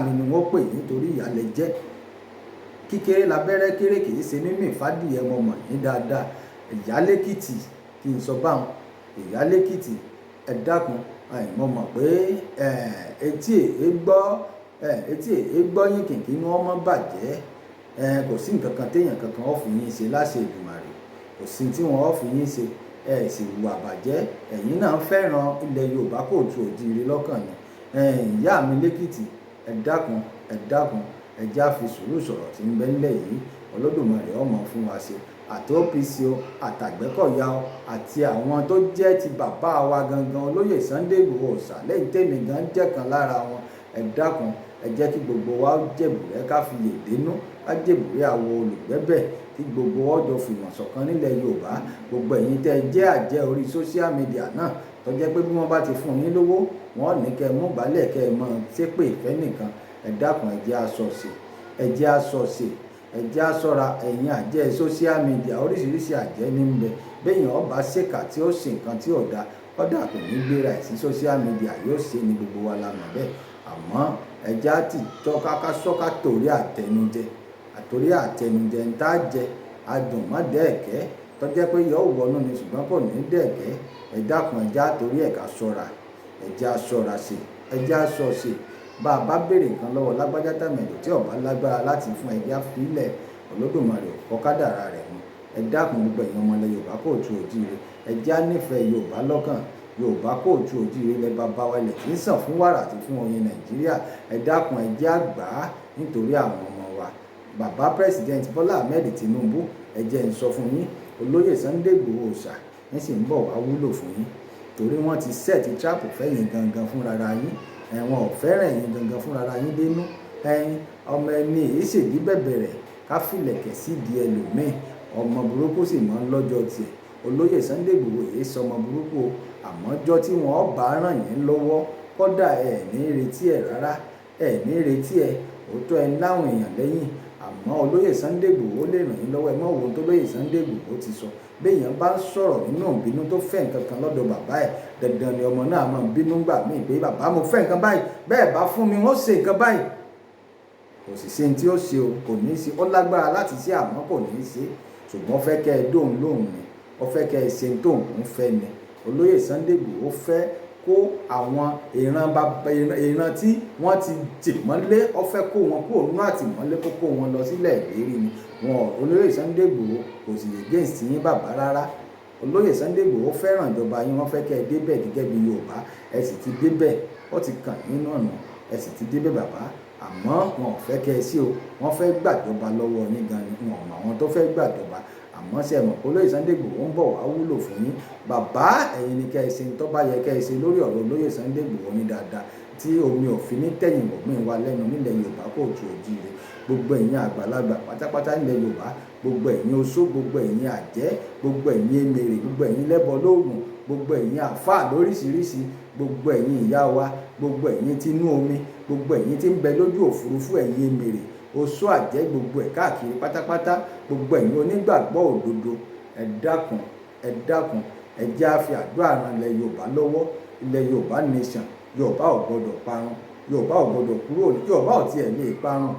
mi ni wọ́n pè nítorí ìyá lẹ jẹ́. Kíkéré labẹ́rẹ́ kéré kì í ṣe mímì fádìyẹ mọ̀ mọ̀ ní dáadáa. Ìyálékìtì kí n sọ báwọn, Ìyálékìtì ẹ dákun, mo mọ̀ pé etí èé gbọ́ yín kìnkì ní wọ́n mọ́ bàjẹ́. Kò sí nǹkan kan téèyàn kankan ó fi yín ṣe láṣẹ Èdùmàrè, kò sí tí wọ́n ó fi yín ṣe, ẹ sì hùwà bàjẹ́. Ẹ̀yin náà fẹ́ràn ilẹ̀ Yorùbá kóòtù òjíire lọ́kàn ni. Ìyá mi lẹ́kìtì ẹ dákun, ẹ já fi sùúrù sọ̀rọ̀ tí ń bẹ nílẹ̀ yìí. Olódùmarè ó mọ̀ fún wa ṣe, àti OPC o, àtàgbẹ́kọ̀yà o, àti àwọn tó jẹ́ ti bàbá wa gangan Olóyè Sunday Igboho Òòṣà, lẹ́yìn tèmi gan jẹ́ kan lára wọn. Ẹ dákun, ẹ jẹ́ kí gbogbo wa jẹ̀bùrẹ́ ká fi lè dénú, ká jẹ̀bùrẹ́ àwọ olùgbẹ́bẹ̀, kí gbogbo ọjọ́ fìmọ̀ ṣọ̀kan nílẹ̀ Yorùbá. Gbogbo ẹ̀yin tẹ́ ẹ jẹ́ àjẹ́ orí social media náà tó jẹ́ pé bí wọ́n bá ti fún yín lówó, wọ́n ní kẹ́ ẹ mú gbálẹ̀ kẹ́ ẹ mọ̀ ṣépè ìfẹ́ nìkan. Ẹ dákun, ẹ jẹ́ aṣọ̀ṣe, ẹ jẹ́ aṣọ̀ṣe, ẹ jẹ́ aṣọ́ra. Ẹ̀yin àjẹ́ social media, oríṣiríṣi àjẹ́ ní ń bẹ. Béèyàn ọba ṣèkà tí ó ṣe nǹkan tí ò da, kódà kò ní gbéra ẹ̀ sí social media, yóò ṣe ní gbogbo wa la mọ̀ bẹ́ẹ̀. Àmọ́ ẹ jẹ́ àti tọ́ka ká sọ́ka torí àtẹnujẹ, àtòrí àtẹnujẹ ń tá jẹ adùn mọ́ dẹ́ẹ̀kẹ́ tó jẹ́ pé yóò wọnú ni ṣùgbọ́n kò ní dẹ́ẹ̀kẹ́. Ẹ dákun, ẹ jẹ́ àtòrí ẹ̀ ká ṣọ́ra, ẹ jẹ́ aṣọ́ra ṣe, ẹ jẹ́ aṣọ̀ṣe. Bá a bá béèrè nǹkan lọ́wọ́ lágbájá tàmẹ̀dò tí ọba lágbára láti fún ẹ jẹ́ àfilẹ̀, Olódùmarè kọ kádàrá rẹ̀ mu. Ẹ dákun, gbogbo ẹ̀yin ọmọ ilẹ̀ Yorùbá kóòtù òjíire, ẹ jẹ́ á nífẹ̀ẹ́ Yorùbá lọ́kàn. Yorùbá kóòtù òjíire ilẹ̀ bàbá wa, ilẹ̀ kì í sàn fún wàrà àti fún oyin Nàìjíríà. Ẹ dákun, ẹ jẹ́ àgbà nítorí àwọn ọmọ wa. Bàbá President Bọ́lá Ahmed Tinubu, ẹ jẹ́ ń sọ fún yín, Olóyè Sunday Igboho Òòṣà ń sì ń bọ̀ wá wúlò fún yín torí wọ́n ti sẹ́ẹ̀tì trap fẹ́yìn gangan fúnra yín. Wọn ò fẹ́ràn ẹ̀yin gangan fúnra yín dénú. Ọmọ ẹni èyí ṣèdí bẹ̀bẹ̀rẹ̀ ká fìlẹ̀kẹ̀ sídìí ẹlòmíì, ọmọ burúkú sì mọ́ ń lọ́jọ́ tiẹ̀. Olóyè Sunday Igboho èyí sọmọ burúkú o, àmọ́ ọjọ́ tí wọ́n bá ràn yín lọ́wọ́, kódà ẹ̀ ní retí ẹ̀ rárá, ẹ̀ ní retí ẹ̀. Òótọ́ ẹ láwọn èèyàn lẹ́yìn, àmọ́ Olóyè Sunday Igboho lè ràn yín lọ́wọ́. Ẹ mọ̀ wo tó Olóyè Sunday Igboho ti sọ. Béèyàn bá ń sọ̀rọ̀ nínú ìbínú tó fẹ́ nǹkan kan lọ́dọ̀ bàbá ẹ̀, dandan ni ọmọ náà máa ń bínú gbà míì pé bàbá mo fẹ́ nǹkan báyìí, bẹ́ẹ̀ bá fún mi wọ́n ṣe nǹkan báyìí. Kò sì ṣe ní tí ó ṣe o, kò ní í ṣe, ó lágbára láti ṣe àmọ́ kò ní í ṣe. Ṣùgbọ́n ó fẹ́ kẹ́ ẹ dóhùn lóhùn ni, ó fẹ́ kẹ́ ẹ ṣe tóhùn ń fẹ́ ni. Olóyè Sunday Igboho fẹ́ kó àwọn ìran tí wọ́n ti tì mọ́lé, ó fẹ́ kó wọn kúrò nínú àtìmọ́lé, kó wọn lọ sílẹ̀ ìlérí ni. Olóyè Sunday Igboho kò sì against yín bàbá rárá. Olóyè Sunday Igboho fẹ́ràn ìjọba yín, wọ́n fẹ́ kẹ́ ẹ débẹ̀ gẹ́gẹ́ bí Yorùbá. Ẹ sì ti débẹ̀, ó ti kàn yín náà nù, ẹ sì ti débẹ̀ bàbá. Àmọ́ wọn ò fẹ́ kẹ́ ẹ sí o, wọ́n fẹ́ gbàjọba lọ́wọ́ yín gan ni, wọn mọ àwọn tó fẹ́ gbàjọba. Àmọ́ ṣe mọ̀ pé Olóyè Sunday Igboho ń bọ̀ wá wúlò fún yín. Bàbá ẹ̀yin ni kẹ́ ẹ ṣe tó bá yẹ kẹ́ ẹ ṣe lórí ọ̀rọ̀ Olóyè Sunday Igboho ní dáadáa, tí omi òfin ní tẹ̀yìn wọ̀gbìn wa lẹ́nu nílẹ̀ Yorùbá kóòtù òjíire. Gbogbo ẹ̀yin àgbàlagbà pátápátá nílẹ̀ Yorùbá, gbogbo ẹ̀yin oṣó, gbogbo ẹ̀yin àjẹ́, gbogbo ẹ̀yin emèrè, gbogbo ẹ̀yin lẹ́bọ lóògùn, gbogbo ẹ̀yin àfáà lóríṣiríṣi, gbogbo ẹ̀yin ìyá wa, gbogbo ẹ̀yin tí inú omi, gbogbo ẹ̀yin tí ń bẹ lójú òfurufú, ẹ̀yin emèrè, oṣó, àjẹ́, gbogbo ẹ̀ káàkiri pátápátá, gbogbo ẹ̀yin onígbàgbọ́ òdodo, ẹ dákun, ẹ jẹ́ á fi àdúrà ran ilẹ̀ Yorùbá lọ́wọ́. Ilẹ̀ Yorùbá nation, Yorùbá ò gbọdọ̀ parun, Yorùbá ò gbọdọ̀ kúrò, Yorùbá ò tiẹ̀ lè parun.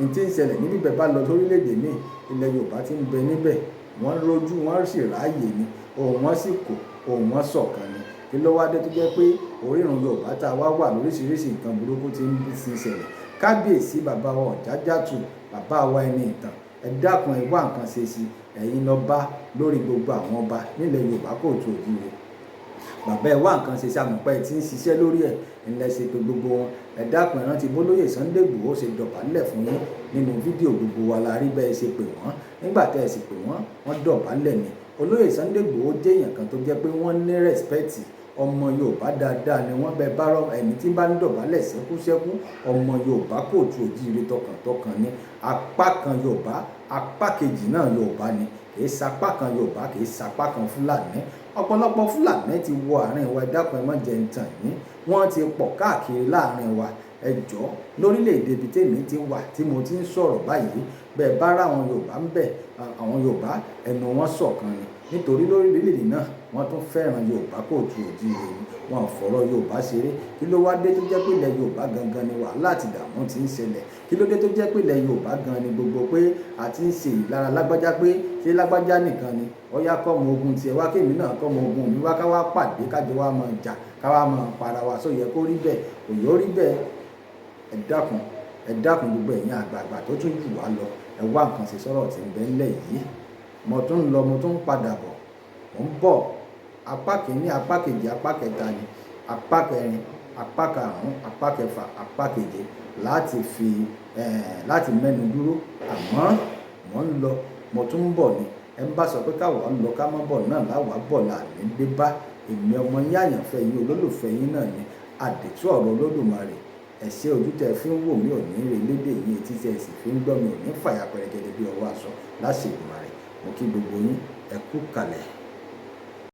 n tí ń ṣẹlẹ̀ ní bíbẹ̀ bá lọ sórílẹ̀-èdè míì, ilẹ̀ Yorùbá ti ń bẹ níbẹ̀, wọ́n rójú wọ́n sì ráàyè ni, ohùn wọn sì kò, ohùn wọn ṣọ̀kan ni. kí ló wá dé tó jẹ́ pé orírun Yorùbá tá a wá wà lóríṣiríṣi nǹkan burúkú ti ń ṣẹlẹ̀? Kábíyèsí bàbá wa Ọ̀jájàtù, bàbá wa ẹni ìtàn, ẹ dákun ẹ wá nǹkan ṣe sí, ẹ̀yin lọ́ba lórí gbogbo àwọn ọba nílẹ̀ Yorùbá Kóòtù Òjíire. Bàbá ẹ wá nǹkan ṣe sí, àmọ̀pẹ́ tí ń ṣiṣẹ́ lórí ẹ̀ ńlẹ̀ ṣe pé gbogbo wọn. Ẹ dákun ẹ rántí bólóyè Sunday Igboho ṣe dọ̀bálẹ̀ fún yín nínú fídíò, gbogbo wa la rí bẹ́ẹ̀ ṣe pè wọ́n. Nígbà tẹ́ ẹ sì pè wọ́n, wọ́n dọ̀bálẹ̀ ni. Olóyè Sunday Igboho jẹ́ èèyàn kan tó jẹ́ pé wọ́n ní rẹ́spẹ́tì, ọmọ Yorùbá dáadáa ni wọ́n. Bẹ bá rọ ẹni tí bá ń dọ̀bálẹ̀ ṣẹ́kúṣẹ́kú, ọmọ Yorùbá Kóòtù Òjíire tọkàntọkàn ni. Apá kan Yorùbá, apá kejì náà Yorùbá ni. Kì í sapá kan Yorùbá, kì í sapá kan Fúlàní. Ọ̀pọ̀lọpọ̀ Fúlàní ti wọ àárín wa, ẹ dákun ẹ má jẹ́ ń tàn yín. Wọ́n ti pọ̀ káàkiri láàárín wa. Ẹ jọ̀ọ́ lórílẹ̀‐èdè ibi tèmi ti wà tí mo ti ń sọ̀rọ̀ báyìí, bẹ́ẹ̀ bá rá àwọn Yorùbá ń bẹ̀, àwọn Yorùbá ẹnu wọn ṣọ̀kan ni. Nítorí lórílẹ̀‐èdè náà wọ́n tún fẹ́ràn Yorùbá Kóòtù Òjíire ni, wọn ò fọ̀rọ̀ Yorùbá ṣeré. Kí ló wá dé tó jẹ́ pé ilẹ̀ Yorùbá gangan ni wàhálà àti ìdààmú ti ń ṣẹlẹ̀? Kí ló dé tó jẹ́ pé ilẹ̀ Yorùbá gan ni gbogbo pé a ti ń ṣe ìlara lágbájá, pé ṣé lágbájá nìkan ni? Ọ̀yá kọ́ ọmọ ogun tiẹ̀ wá, kémi náà kọ́ ọmọ ogun mi wá, ká wá pàdé, kájọ wá máa jà, ká wá máa para wa. Só yẹ kó rí bẹ́ẹ̀? Kò yóò rí bẹ́ẹ̀. Ẹ dákun gbogbo ẹ̀yin àgbààgbà tó tún jù wá lọ, ẹ wá nǹkan ṣe sọ́rọ̀ tí ń bẹ ńlẹ̀ yìí. Mo tún ń lọ, mo tún ń padà bọ̀, mo ń bọ̀. Apá kìíní, apá kejì, apá kẹta ni, apá kẹrin, apá karùn-ún, apá kẹfà, apá keje láti mẹ́nu dúró. Àmọ́ mo ń lọ, mo tún ń bọ̀ ni. Ẹ ń bá sọ pé káwa ń lọ ká má bọ̀ náà láwa bọ̀ láàní dé bá. Èmi ọmọ yín àyànfẹ́ yín, olólùfẹ́ yín náà ni, àdìtú ọ̀rọ̀ Olódùmarè. Ẹ ṣé ojú tẹ́ fi ń wò mí ò ní rè lédè yín, etí tẹ́ sì fi ń gbọ́ mi ò ní fàyà pẹ̀rẹ̀gẹ̀dẹ̀ bí ọwọ́ aṣọ láṣẹ Èdùmàrè. Mo kí gbogbo yín, ẹ kú kalẹ̀.